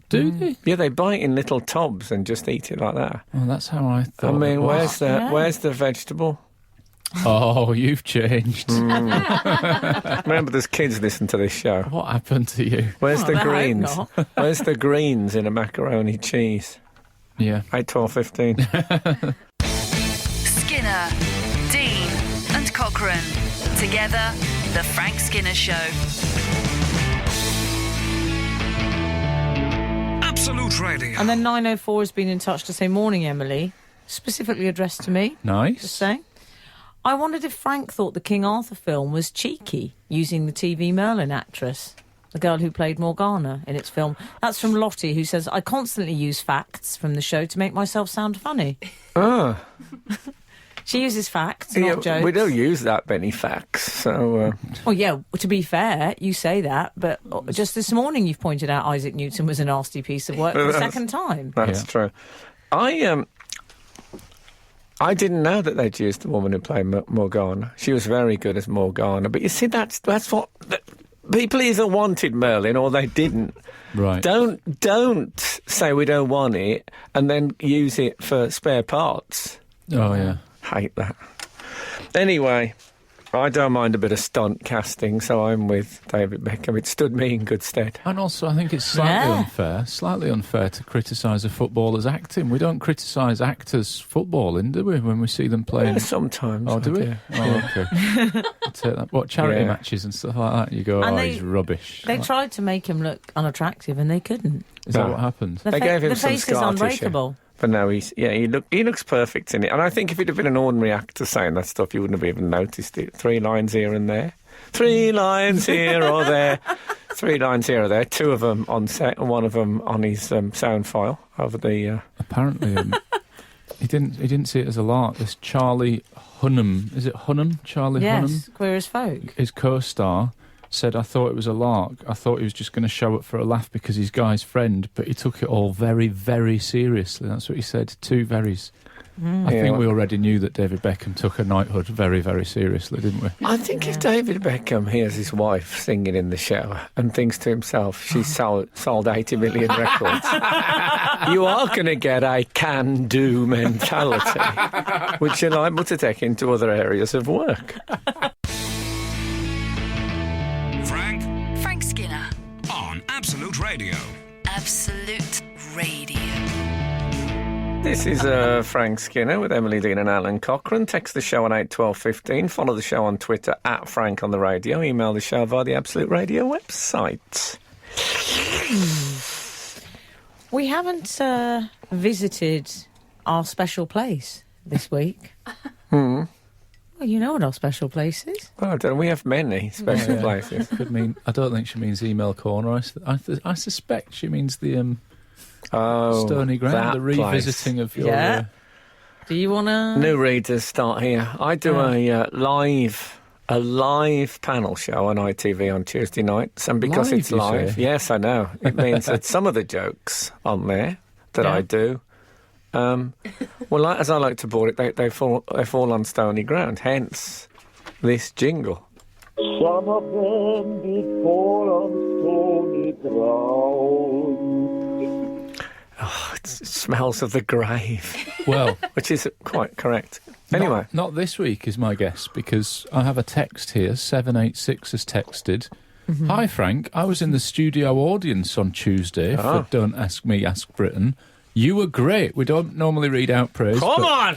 Do they? Yeah, they buy it in little tubs and just eat it like that. Well, that's how I thought. I mean, it was. where's the vegetable? Oh, you've changed. Remember, there's kids listen to this show. What happened to you? Where's the I hope greens? not. Where's the greens in a macaroni cheese? Yeah. 8, 12, 15. Skinner, Dean, and Cochrane. Together, The Frank Skinner Show. Absolute Radio. And then 904 has been in touch to say, morning, Emily, specifically addressed to me. Just Nice. saying. I wondered if Frank thought the King Arthur film was cheeky, using the TV Merlin actress, the girl who played Morgana in its film. That's from Lottie, who says, I constantly use facts from the show to make myself sound funny. Ah, She uses facts, not yeah, jokes. we don't use that many facts, so... Well, yeah, to be fair, you say that, but just this morning you've pointed out Isaac Newton was a nasty piece of work for the second time. That's Yeah. true. I didn't know that they'd used the woman who played Morgana. She was very good as Morgana. But you see, that's what... people either wanted Merlin or they didn't. Right. Don't say we don't want it and then use it for spare parts. Oh, yeah. Hate that. Anyway, I don't mind a bit of stunt casting, so I'm with David Beckham. It stood me in good stead. And also, I think it's slightly unfair to criticise a footballer's acting. We don't criticise actors' footballing, do we, when we see them playing? Yeah, sometimes. Oh, do we? I Oh, okay. I'll take that. What, charity matches and stuff like that? You go, And he's rubbish. They tried to make him look unattractive and they couldn't. Is that No. what happened? The, They gave him the some face is scar tissue. unbreakable. But no, he looks perfect in it. And I think if he'd have been an ordinary actor saying that stuff, you wouldn't have even noticed it. 3 lines here and there. 3 lines here or there. 3 lines here or there. 2 of them on set and 1 of them on his sound file over the. Apparently, he didn't see it as a lark. This Charlie Hunnam, is it Hunnam? Charlie Hunnam, Yes, Queer as Folk. his co-star, said, "I thought it was a lark. I thought he was just going to show up for a laugh because he's Guy's friend, but he took it all very, very seriously." That's what he said. 2 verys. I think we already knew that David Beckham took a knighthood very, very seriously, didn't we? I think if David Beckham hears his wife singing in the shower and thinks to himself, she's sold 80 million records, you are going to get a can-do mentality, which you're liable to take into other areas of work. Frank Skinner. On Absolute Radio. Absolute Radio. This is Frank Skinner with Emily Dean and Alan Cochrane. Text the show on 81215. Follow the show on Twitter at Frank on the Radio. Email the show via the Absolute Radio website. We haven't visited our special place this week. Well, you know what our special place is. Well, I don't know. We have many special places. Could mean. I don't think she means email corner. I suspect she means the Stony Ground, that the revisiting of your. Yeah. Do you want to... New readers start here. I do a live panel show on ITV on Tuesday nights, and because Live, it's you live, say? yes, I know, it means that some of the jokes on there that I do, well, as I like to put it, they fall on stony ground. Hence this jingle. Some of them did fall on stony ground. It smells of the grave, Well, which is quite correct. Anyway, not this week is my guess, because I have a text here. 786 has texted. Hi Frank, I was in the studio audience on Tuesday for Don't Ask Me, Ask Britain. You were great. We don't normally read out praise. come but on!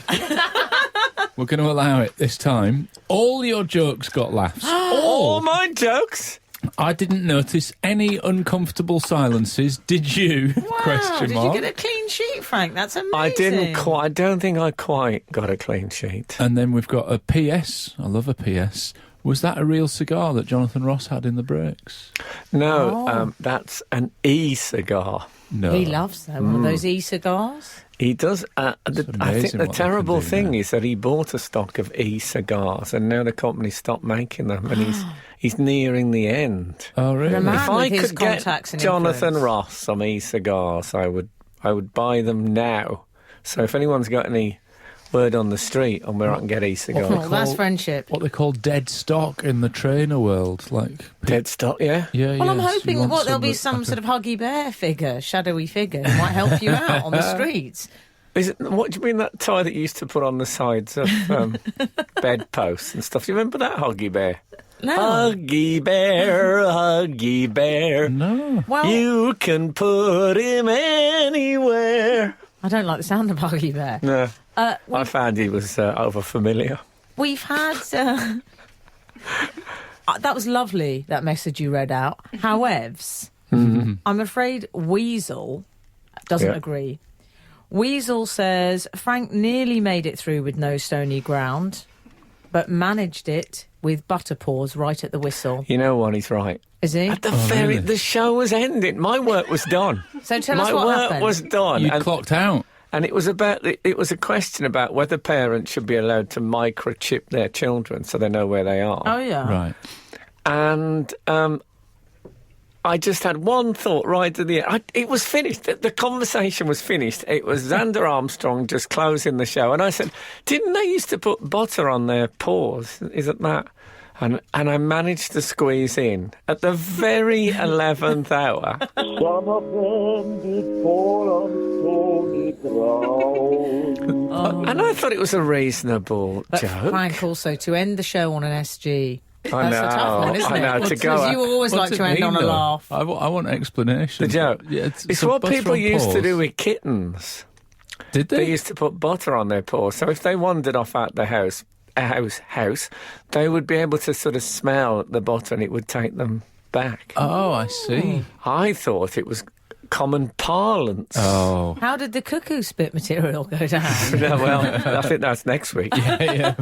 We're going to allow it this time. All your jokes got laughs. All my jokes. I didn't notice any uncomfortable silences. Did you? Wow, did you get a clean sheet, Frank? That's amazing. I don't think I quite got a clean sheet. And then we've got a PS. I love a PS. Was that a real cigar that Jonathan Ross had in the breaks? No, that's an e-cigar. No. He loves them. One of those e-cigars. He does. I think amazing the what they terrible can do thing now. is that he bought a stock of e-cigars, and now the company stopped making them, and he's nearing the end. Oh, really? The man If I with his could get contacts and Jonathan influence. Ross some e-cigars, I would buy them now. So if anyone's got any word on the street on where I can get e-cigars, Oh, that's friendship. What they call dead stock in the trainer world. Like, dead stock, yeah. yeah, Well, I'm yeah, so you hoping want there'll be that- some like sort of Huggy Bear figure, shadowy figure, who might help you out on the streets. What do you mean, that tie that you used to put on the sides of bedposts and stuff? Do you remember that Huggy Bear? No. Huggy Bear, Huggy Bear. No. Well, You can put him anywhere. I don't like the sound of Huggy Bear. No, I found he was over familiar. We've had... that was lovely, that message you read out. Howevs, I'm afraid Weasel doesn't Yeah. agree. Weasel says, Frank nearly made it through with no stony ground, but managed it with butter paws right at the whistle. You know what? He's right. Is he? At the really? the show was ending. My work was done. So tell us My what work happened. was done. You and, clocked out. and it was a question about whether parents should be allowed to microchip their children so they know where they are. Oh, yeah. Right. And I just had one thought right to the end. It was finished. The conversation was finished. It was Xander Armstrong just closing the show. And I said, didn't they used to put butter on their paws? Isn't that? And I managed to squeeze in at the very 11th hour. Some of them did fall on stony ground. And I thought it was a reasonable But joke. Frank, also, to end the show on an SG... I That's a tough one, isn't I it? know, to go Because you always like What's to it end mean, on a though? laugh. I want explanation. The joke. Yeah, It's so what butter people on used to paws. do with kittens. Did They they? used to put butter on their paws. So if they wandered off out the house, they would be able to sort of smell the butter and it would take them back. Oh, I see. I thought it was common parlance. Oh. How did the Cuckoo Spit material go down? No, well, I think that's next week. Yeah.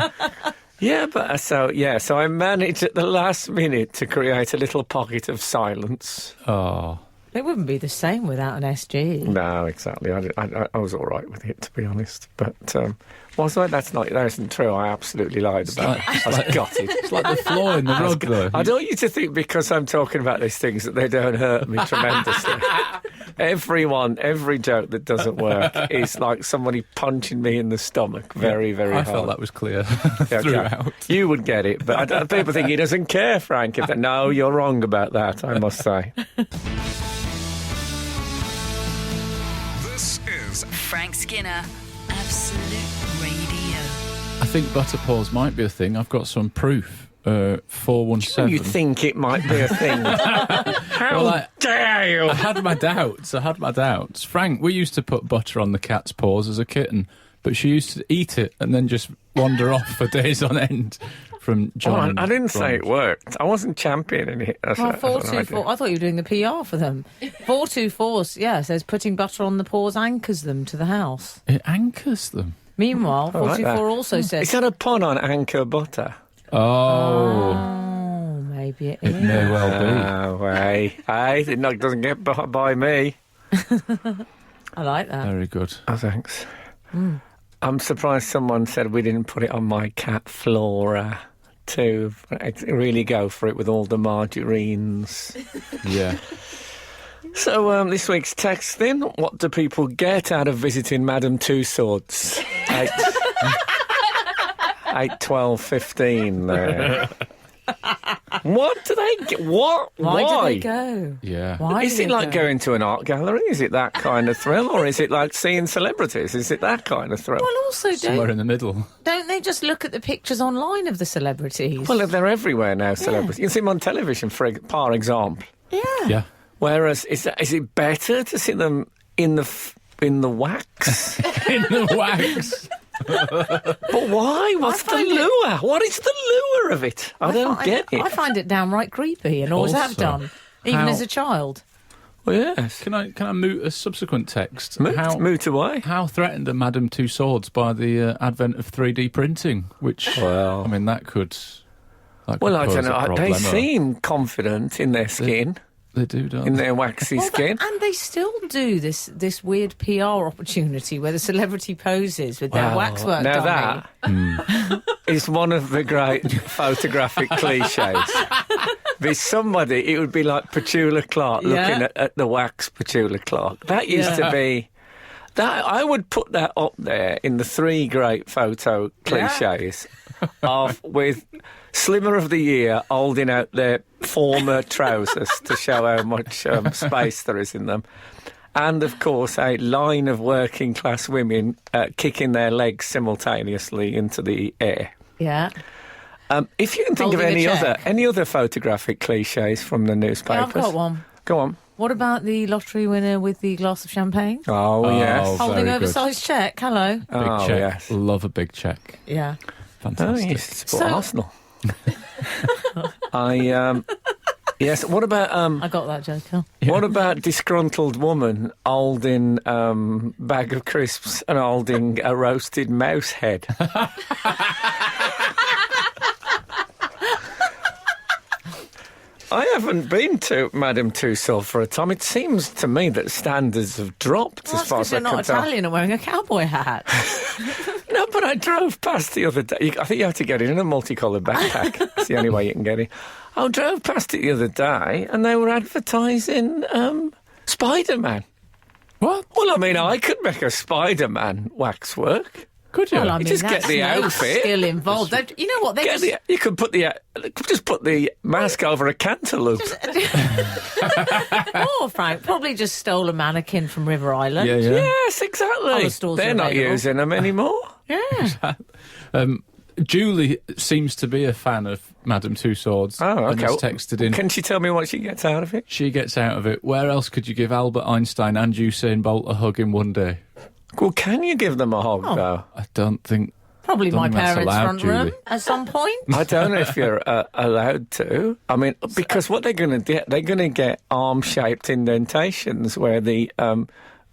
Yeah, but so I managed at the last minute to create a little pocket of silence. Oh. It wouldn't be the same without an SG. No, exactly. I was all right with it, to be honest. But that isn't true. I absolutely lied about it. I was gutted. It's like the flaw in the rug, though. I don't want you to think because I'm talking about these things that they don't hurt me tremendously. Every joke that doesn't work is like somebody punching me in the stomach very, very hard. I felt that was clear Yeah, throughout. You would get it, but people think he doesn't care, Frank. No, you're wrong about that, I must say. This is Frank Skinner, Absolute Radio. I think butter paws might be a thing. I've got some proof. 417. You think it might be a thing? How dare you? I had my doubts. Frank, we used to put butter on the cat's paws as a kitten, but she used to eat it and then just wander off for days on end from John. I didn't say it worked. I wasn't championing it. That's 424. I thought you were doing the PR for them. 424, says putting butter on the paws anchors them to the house. It anchors them. Meanwhile, I like 424 that. also says... Is that a pun on anchor butter? Oh, maybe it is. It may well be. It doesn't get by me. I like that. Very good. Oh, thanks. I'm surprised someone said we didn't put it on my cat Flora to really go for it with all the margarines. Yeah. So this week's text then, what do people get out of visiting Madame Tussauds? 8, 12, 15 there. What do they get? What? Why do they go? Yeah. Why Is do it they like go? going to an art gallery? Is it that kind of thrill? Or is it like seeing celebrities? Is it that kind of thrill? Well, also, Somewhere in the middle. don't they just look at the pictures online of the celebrities? Well, they're everywhere now, celebrities. You can see them on television, for example. Yeah. Whereas, is it better to see them in the wax? In the wax. But why? What's the lure? What is the lure of it? I don't get it. I find it downright creepy and always have Also, done, even how- as a child. Well, yes. Can I moot a subsequent text? Moot away. How threatened are Madame Tussauds by the advent of 3D printing? Which, Well- I mean, that could Well, I pose don't a know. They problema. seem confident in their skin, They do, don't in they? their waxy skin. And they still do this weird PR opportunity where the celebrity poses with their waxwork Now dummy. that is one of the great photographic cliches. There's somebody, it would be like Petula Clark looking at the wax Petula Clark. That used to be... I would put that up there in the three great photo cliches with Slimmer of the Year holding out their former trousers to show how much space there is in them. And, of course, a line of working class women kicking their legs simultaneously into the air. Yeah. If you can think of Holding a any other photographic cliches from the newspapers. Yeah, I've got one. Go on. What about the lottery winner with the glass of champagne? Oh, yes. Oh, Holding very good. oversized cheque. Hello. Big Oh, check. yes. Love a big check. Yeah. Oh, Fantastic. you support Arsenal. Yes, what about... I got that joke. Huh? What about disgruntled woman holding bag of crisps and holding a roasted mouse head? I haven't been to Madame Tussauds for a time. It seems to me that standards have dropped Well, as far that's as I because you're can not tell. Italian and wearing a cowboy hat. No, but I drove past the other day. I think you have to get it in a multicoloured backpack. It's the only way you can get it. I drove past it the other day and they were advertising Spider-Man. What? Well, I mean, I could make a Spider-Man waxwork. Could you? Well, I mean, just get that's the no outfit. skill involved. You know what? They just... You could put just put the mask over a cantaloupe. Oh, Frank, probably just stole a mannequin from River Island. Yeah. Yes, exactly. Other stores They're are not available. using them anymore. Yeah. Julie seems to be a fan of Madame Tussauds. Oh, And okay. has texted in. Can she tell me what she gets out of it? She gets out of it. Where else could you give Albert Einstein and Usain Bolt a hug in one day? Well, can you give them a hug, though? I don't think. Probably Don't my think that's parents' allowed, front room Julie. at some point. I don't know if you're allowed to. I mean, because what they're going to get, they're going to get arm-shaped indentations where the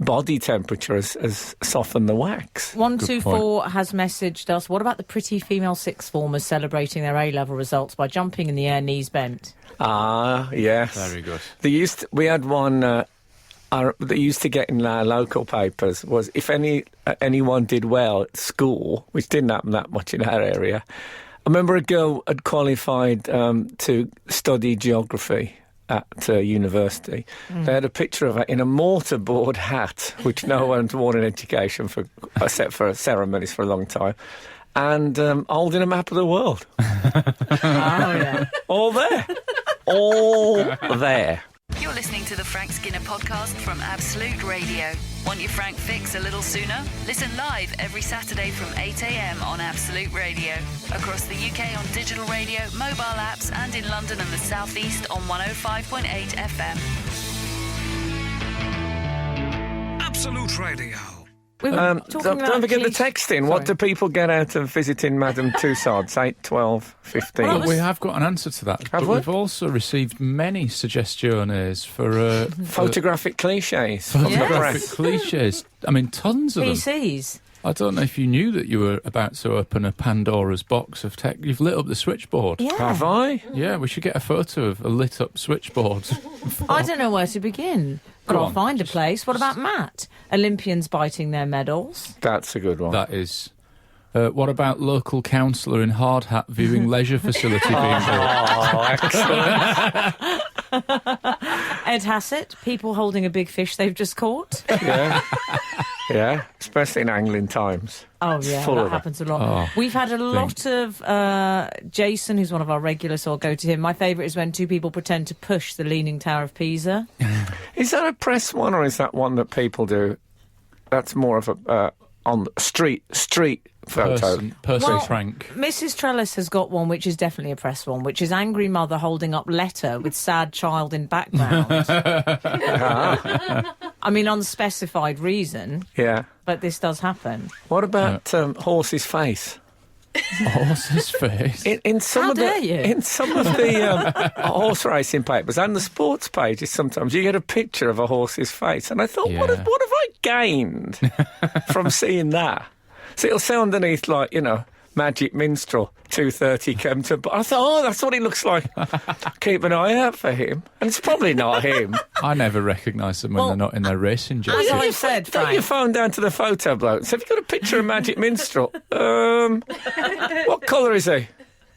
body temperature has softened the wax. 124 has messaged us, what about the pretty female sixth formers celebrating their A-level results by jumping in the air, knees bent? Ah, yes. Very good. We had one that used to get in our local papers was if anyone did well at school, which didn't happen that much in our area. I remember a girl had qualified to study geography at university. They had a picture of her in a mortarboard hat, which no one's worn in education except for ceremonies for a long time, and holding a map of the world. Yeah. All there. All there. You're listening to the Frank Skinner podcast from Absolute Radio. Want your Frank fix a little sooner? Listen live every Saturday from 8 a.m. on Absolute Radio. Across the UK on digital radio, mobile apps, and in London and the South East on 105.8 FM. Absolute Radio. We were talking about don't forget the cliche- texting. What do Sorry. people get out of visiting Madame Tussauds? 8, 12, 15. Well, But we have got an answer to that. Have but we? we've also received many suggestions for Photographic cliches from the photographic press. cliches. I mean, tons of them. PCs. I don't know if you knew that you were about to open a Pandora's box of tech. You've lit up the switchboard. Yeah. Have I? Yeah, we should get a photo of a lit up switchboard. I don't know where to begin, but Go I'll on. find a place. What about Matt? Olympians biting their medals. That's a good one. That is. What about local councillor in hard hat viewing leisure facility being built? Oh, excellent. Ed Hassett, people holding a big fish they've just caught. Yeah. Yeah, especially in angling times. Oh, yeah, full that of it. happens a lot. Oh, We've had a lot of Jason, who's one of our regulars, so I'll go to him. My favourite is when two people pretend to push the Leaning Tower of Pisa. Is that a press one or is that one that people do? That's more of a on the street photo. Person Well, Frank. Mrs. Trellis has got one which is definitely a press one, which is angry mother holding up letter with sad child in background. I mean, unspecified reason, Yeah. but this does happen. What about horse's face? Horse's face. In some How of dare the you? in some of the horse racing papers and the sports pages, sometimes you get a picture of a horse's face, and I thought, what Yeah. have I gained from seeing that? So it'll say underneath, like, Magic Minstrel 2:30 Kempton. But I thought, that's what he looks like. Keep an eye out for him, and it's probably not him. I never recognise them when Well, they're not in their racing As jacket. I've said, Take your Frank, phone down to the photo bloke and say, have you got a picture of Magic Minstrel? What colour is he?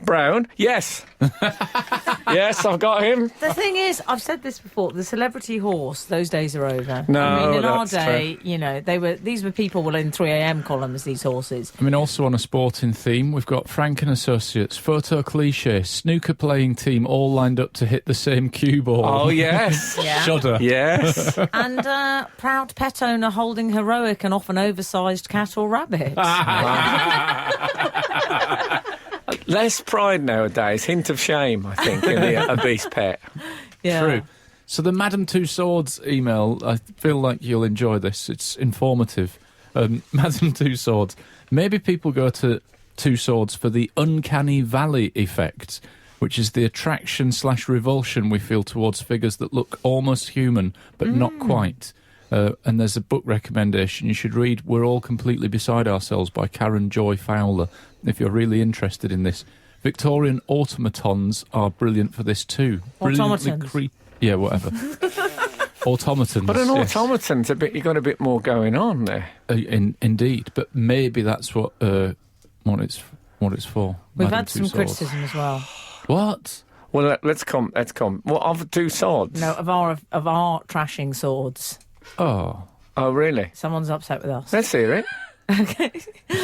Brown? Yes. Yes, I've got him. the thing is, I've said this before, the celebrity horse, those days are over. No, I mean, in our that's day, these were people in 3 a.m. columns, these horses. I mean, also on a sporting theme, we've got Frank and Associates, photo cliche, snooker playing team all lined up to hit the same cue ball. Oh, yes. Yeah. Shudder. Yes. And proud pet owner holding heroic and often oversized cat or rabbit. Less pride nowadays, hint of shame, I think, in the obese pet. Yeah. True. So the Madame Tussauds email, I feel like you'll enjoy this. It's informative. Madame Tussauds. Maybe people go to Tussauds for the uncanny valley effect, which is the attraction/revulsion we feel towards figures that look almost human, but not quite. And there's a book recommendation you should read, We're All Completely Beside Ourselves by Karen Joy Fowler, if you're really interested in this. Victorian automatons are brilliant for this too. Automatons? Yeah, whatever. Automatons. But an yes. automaton's you've got a bit more going on there. Indeed, but maybe that's what it's for. We've Madame had some Tussauds. criticism as well. What? Well, let's come. What, of two swords? No, of our trashing swords. Oh, Oh, really? Someone's upset with us. Let's hear it. Okay.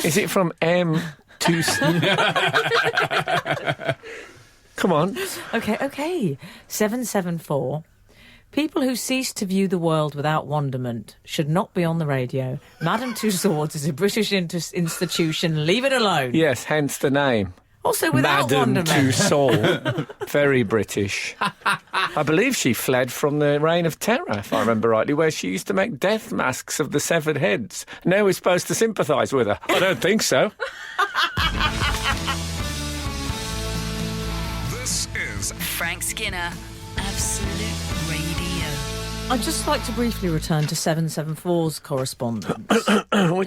Is it from M2... Come on. Okay. 774. People who cease to view the world without wonderment should not be on the radio. Madame Tussauds is a British institution. Leave it alone. Yes, hence the name. Also, without Madame wonderment. Tussauds. Very British. I believe she fled from the Reign of Terror, if I remember rightly, where she used to make death masks of the severed heads. Now we're supposed to sympathise with her. I don't think so. This is Frank Skinner, Absolute Radio. I'd just like to briefly return to 774's correspondence.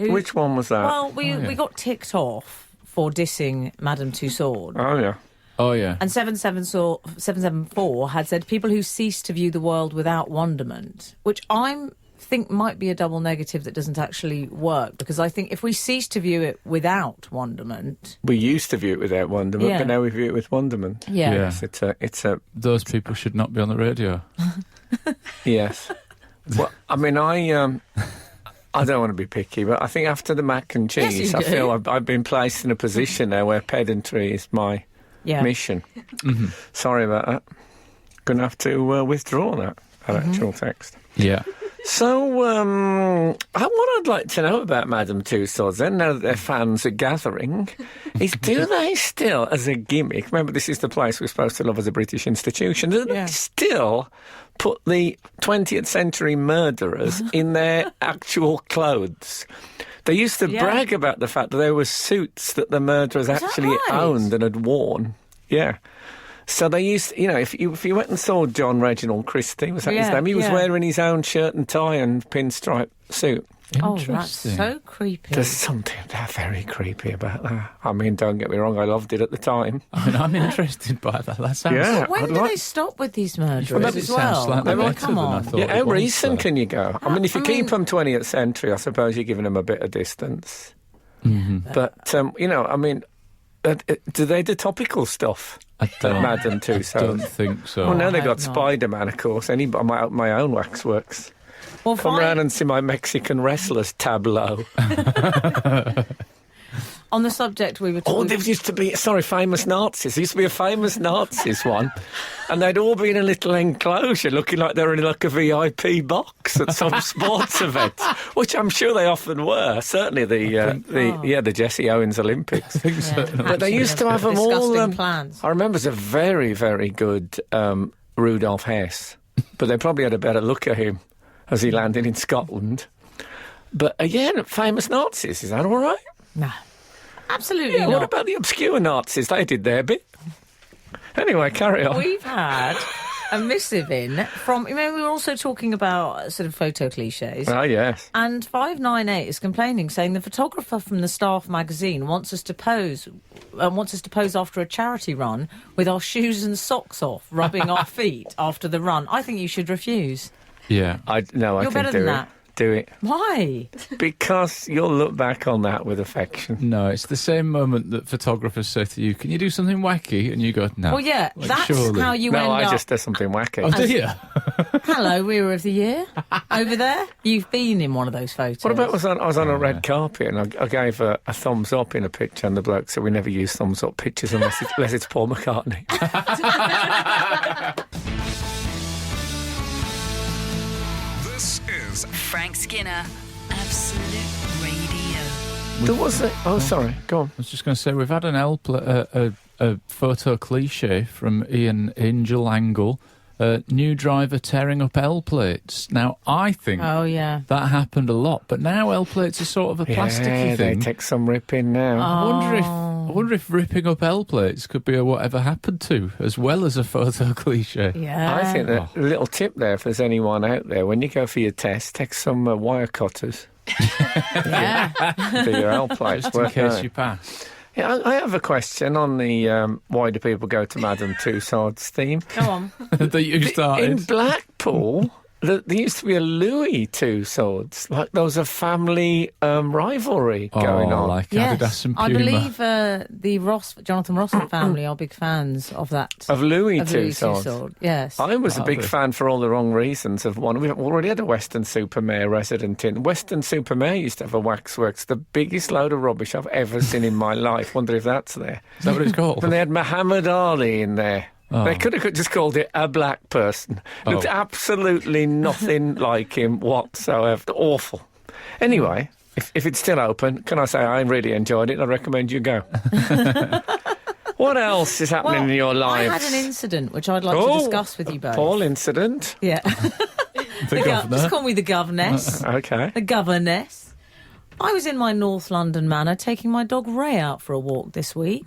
Which one was that? Well, we got ticked off for dissing Madame Tussauds. Oh, yeah. Oh, yeah. And 774 had said people who cease to view the world without wonderment, which I think might be a double negative that doesn't actually work, because I think if we cease to view it without wonderment... We used to view it without wonderment, Yeah. but now we view it with wonderment. Yeah. Yeah. Yes, it's a Those people should not be on the radio. yes. Well, I mean, I don't want to be picky, but I think after the mac and Yes, cheese, you I do. feel I've been placed in a position now where pedantry is my Yeah. mission. Sorry about that. Going to have to withdraw that actual text. Yeah. So, what I'd like to know about Madame Tussauds, then, now that their fans are gathering, is do they still, as a gimmick, remember this is the place we're supposed to love as a British institution, do they still put the 20th century murderers in their actual clothes? They used to brag about the fact that there were suits that the murderers that actually right? owned and had worn. Yeah. So they used, if you went and saw John Reginald Christie, was that his name? He was wearing his own shirt and tie and pinstripe suit. Oh, that's Interesting. so creepy. There's something very creepy about that. I mean, don't get me wrong, I loved it at the time. I mean, I'm interested by that. That sounds... Yeah. When I'd do like- they stop with these murderers Well, as it well? sounds slightly I mean, better come than I on. thought. Yeah, how it was, recent though. can you go? I mean, if you I keep mean- them 20th century, I suppose you're giving them a bit of distance. Mm-hmm. But, I mean, do they do topical stuff I at don't, Madame Tussauds? don't think so. Well, now I they hope got not. Spider-Man, of course. My own waxworks. Well, Come round and see my Mexican wrestlers tableau. on the subject we were Oh, talking... there used to be, famous Nazis. There used to be a famous Nazis one. And they'd all be in a little enclosure looking like they were in like a VIP box at some sports event, which I'm sure they often were. Certainly the Jesse Owens Olympics. I think so. But they used to have them all... disgusting plans. I remember there's a very, very good Rudolf Hess, but they probably had a better look at him as he landed in Scotland. But again, famous Nazis, is that all right? No. Absolutely Yeah, not. what about the obscure Nazis? They did their bit. Anyway, carry on. We've had a missive in from... we were also talking about sort of photo cliches. Ah, yes. And 598 is complaining, saying the photographer from the Staff magazine wants us to pose after a charity run with our shoes and socks off, rubbing our feet after the run. I think you should refuse. Yeah. I You're can better do than it. that. Do it. Why? Because you'll look back on that with affection. No, it's the same moment that photographers say to you, can you do something wacky? And you go, no. Well, yeah, Like, that's surely. how you No, end I up... just do something wacky. Oh, do you? Hello, Wearer of the Year. Over there. You've been in one of those photos. What about I was on a red carpet and I gave a thumbs up in a picture, and the bloke said we never use thumbs up pictures unless it's Paul McCartney. This is Frank Skinner, Absolute Radio. There was a... Oh, sorry. Go on. I was just going to say, we've had a photo cliche from Ian Angel Angle. New driver tearing up L plates. Now, I think Oh, yeah. that happened a lot, but now L plates are sort of a plasticky Yeah, thing. they take some ripping now. I wonder if ripping up L plates could be a whatever happened to, as well as a photo cliche. Yeah. I think that a little tip there, if there's anyone out there, when you go for your test, take some wire cutters Yeah. for your L plates. Just in Worth case knowing. you pass. Yeah, I have a question on the why do people go to Madame Tussauds theme. Go on. That you In started. Blackpool, there used to be a Louis Tussauds. Like there was a family rivalry going on. Like Yes. Adidas and I Puma. believe the Jonathan Rossett family are big fans of that. Of Louis of Louis Tussauds. Tussauds. Yes. I was a big they? fan for all the wrong reasons of one. We've already had a Weston-super-Mare resident in. Weston-super-Mare used to have a waxworks, the biggest load of rubbish I've ever seen in my life. Wonder if that's there. Is that what it's called? And they had Muhammad Ali in there. Oh. They could have just called it a black person. Looked Oh. absolutely nothing like him whatsoever. Awful. Anyway, if it's still open, can I say I really enjoyed it? I recommend you go. What else is happening in your lives? I had an incident which I'd like to discuss with you both. Paul incident. Yeah. The governor. Just call me the governess. Okay. The governess. I was in my North London manor taking my dog Ray out for a walk this week.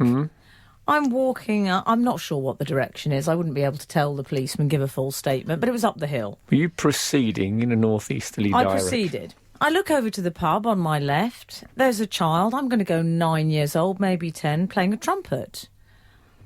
I'm walking up. I'm not sure what the direction is. I wouldn't be able to tell the policeman, give a full statement, but it was up the hill. Were you proceeding in a northeasterly I direction? proceeded. I look over to the pub on my left. There's a child, I'm going to go 9 years old, maybe 10, playing a trumpet.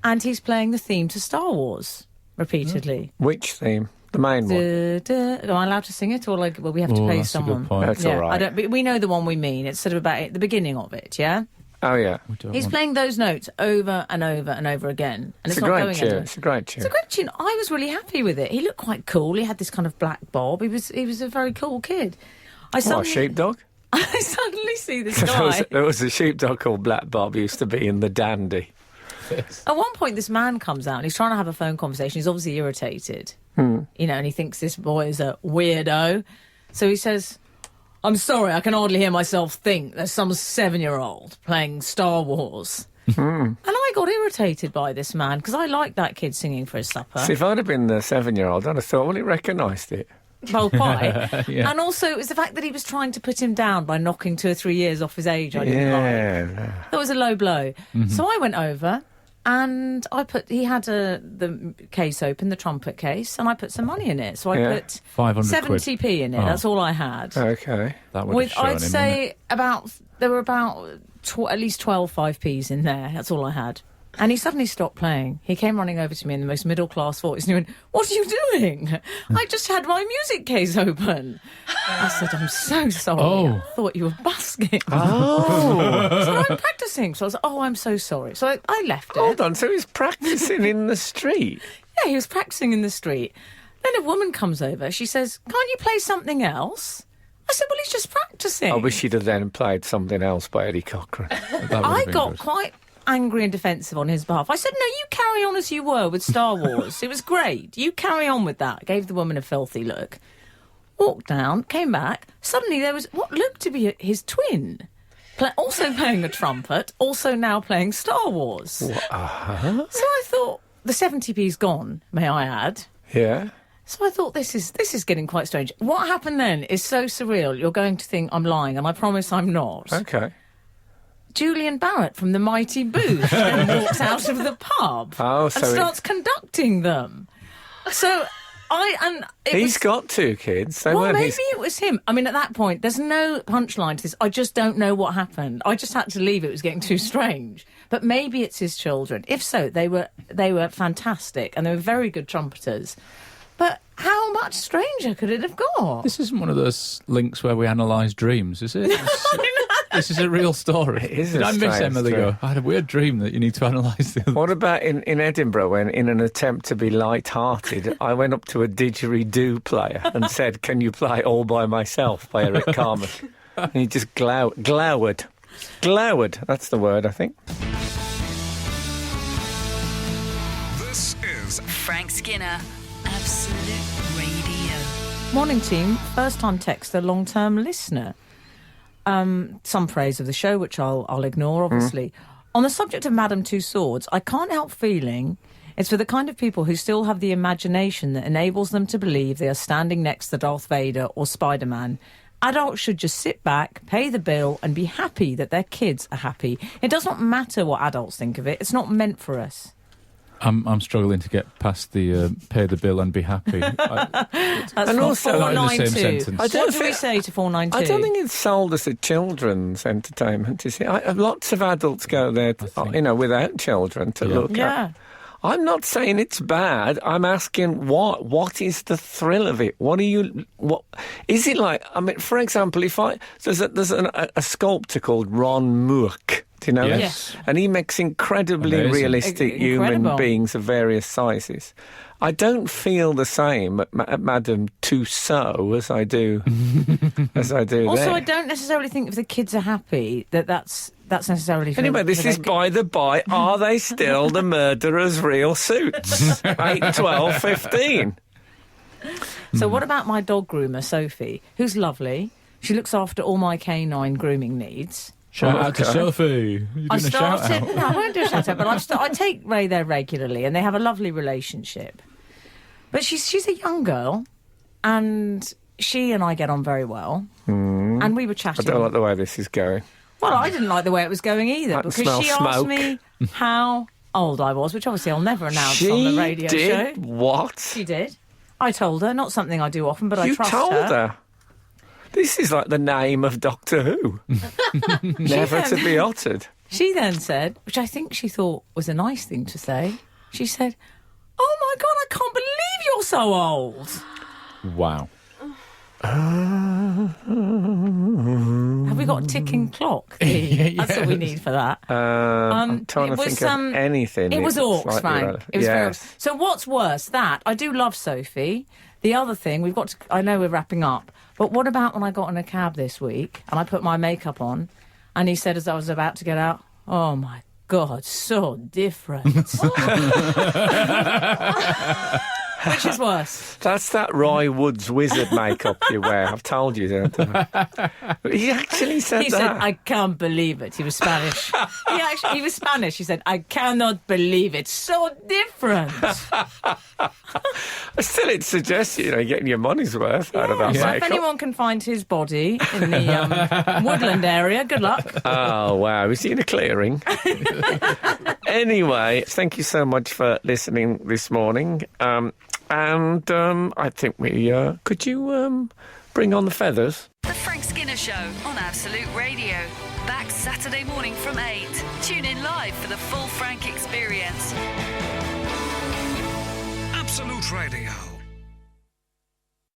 And he's playing the theme to Star Wars repeatedly. Which theme? The main one? Am I allowed to sing it? Or we have to pay that's someone? a good point. That's all right. But we know the one we mean. It's sort of about the beginning of it, yeah? Oh, yeah. He's playing those notes over and over and over again. And it's a not great going tune. anywhere. It's a great tune. It's a great tune. I was really happy with it. He looked quite cool. He had this kind of black bob. He was a very cool kid. What, sheepdog? I suddenly see this guy. There was a sheepdog called Black Bob, used to be in The Dandy. At one point, this man comes out and he's trying to have a phone conversation. He's obviously irritated, and he thinks this boy is a weirdo. So he says, "I'm sorry, I can hardly hear myself think. There's some 7-year-old playing Star Wars." And I got irritated by this man because I liked that kid singing for his supper. See, if I'd have been the 7-year-old, I'd have thought, well, he recognised it. Well, quite. Yeah. And also, it was the fact that he was trying to put him down by knocking 2 or 3 years off his age. I didn't like. That was a low blow. So I went over and he had the case open, the trumpet case, and I put some money in it. So I put 500 quid. 70p in it. Oh. That's all I had. Okay. That would have shown I'd him, say there were about at least 12 5p's in there. That's all I had. And he suddenly stopped playing. He came running over to me in the most middle-class voice and he went, "What are you doing?" "I just had my music case open." I said, "I'm so sorry. Oh. I thought you were busking." Oh. So I'm practising. So I was like, "Oh, I'm so sorry." So I left it. Hold on, so he's practising in the street? Yeah, he was practising in the street. Then a woman comes over. She says, "Can't you play something else?" I said, "Well, he's just practising." I wish he'd have then played something else by Eddie Cochran. That would have I been got good. quite angry and defensive on his behalf. I said, "No, you carry on as you were with Star Wars. It was great. You carry on with that." Gave the woman a filthy look. Walked down, came back. Suddenly there was what looked to be his twin. Also playing a trumpet, also now playing Star Wars. So I thought, the 70p's gone, may I add. Yeah. So I thought, this is getting quite strange. What happened then is so surreal, you're going to think I'm lying, and I promise I'm not. Okay. Julian Barrett from the Mighty Booth then walks out of the pub Oh, and so starts conducting them. So He's got 2 kids. They well, weren't maybe his... it was him. I mean, at that point, there's no punchline to this. I just don't know what happened. I just had to leave. It was getting too strange. But maybe it's his children. If so, they were fantastic and they were very good trumpeters. But how much stranger could it have got? This isn't one of those links where we analyse dreams, is it? This is a real story. It is Did a I miss strange Emily dream. go, "I had a weird dream that you need to analyse the other." What about in Edinburgh when, in an attempt to be light-hearted, I went up to a didgeridoo player and said, "Can you play All By Myself" by Eric Carmen? And he just glowered. Glowered, that's the word, I think. This is Frank Skinner, Absolute Radio. Morning, team. First-time texter, long-term listener. Some praise of the show, which I'll ignore, obviously. On the subject of Madame Two Swords, I can't help feeling it's for the kind of people who still have the imagination that enables them to believe they are standing next to Darth Vader or Spider-Man. Adults should just sit back, pay the bill, and be happy that their kids are happy. It does not matter what adults think of it. It's not meant for us. I'm struggling to get past the pay the bill and be happy. That's And from also- Not in the same 492. sentence. I don't What do we think- say to 492? I don't think it's sold as a children's entertainment, is it? Lots of adults go there, without children to look Yeah. at. I'm not saying it's bad. I'm asking what is the thrill of it? What is it like? I mean, for example, there's a sculptor called Ron Mook. Do you know him? Yes. And he makes incredibly Amazing. realistic human Incredible. beings of various sizes. I don't feel the same at Madame Tussauds as I do Also, there. I don't necessarily think if the kids are happy that's necessarily. Anyway, this is by the by. Are they still the murderer's real suits? 8, 12, 15. So, what about my dog groomer, Sophie, who's lovely? She looks after all my canine grooming needs. Shout out to Okay. Sophie. You're doing a shout out. No, I won't do a shout out, but I take Ray there regularly, and they have a lovely relationship. But she's a young girl, and she and I get on very well. And we were I chatting. don't like the way this is going. Well, I didn't like the way it was going either, I can because smell she asked smoke. me how old I was, which obviously I'll never announce on the radio She show. did what? She did. I told her, not something I do often, but I You trust told her? This is like the name of Doctor Who. Never to be uttered. She then said, which I think she thought was a nice thing to say, she said, "Oh my God, I can't believe you're so old." Wow. Have we got a ticking clock? That's what we need for that. I'm trying to think of anything. It was that's Orcs, slightly Frank. relevant. It was very Yes. Orcs. So what's worse, that I do love Sophie. The other thing we've got to. I know we're wrapping up, but what about when I got in a cab this week and I put my makeup on, and he said as I was about to get out, "Oh my God, so different." Which is worse? That's that Roy Woods wizard makeup you wear. I've told you that. He actually said He that. said, "I can't believe it." He was Spanish. He was Spanish. He said, "I cannot believe it. So different." Still, it suggests you're getting your money's worth out of that So if makeup. anyone can find his body in the woodland area, good luck. Oh, wow. Is he in a clearing? Anyway, thank you so much for listening this morning. I think could you bring on the feathers? The Frank Skinner Show on Absolute Radio. Back Saturday morning from 8. Tune in live for the full Frank experience. Absolute Radio.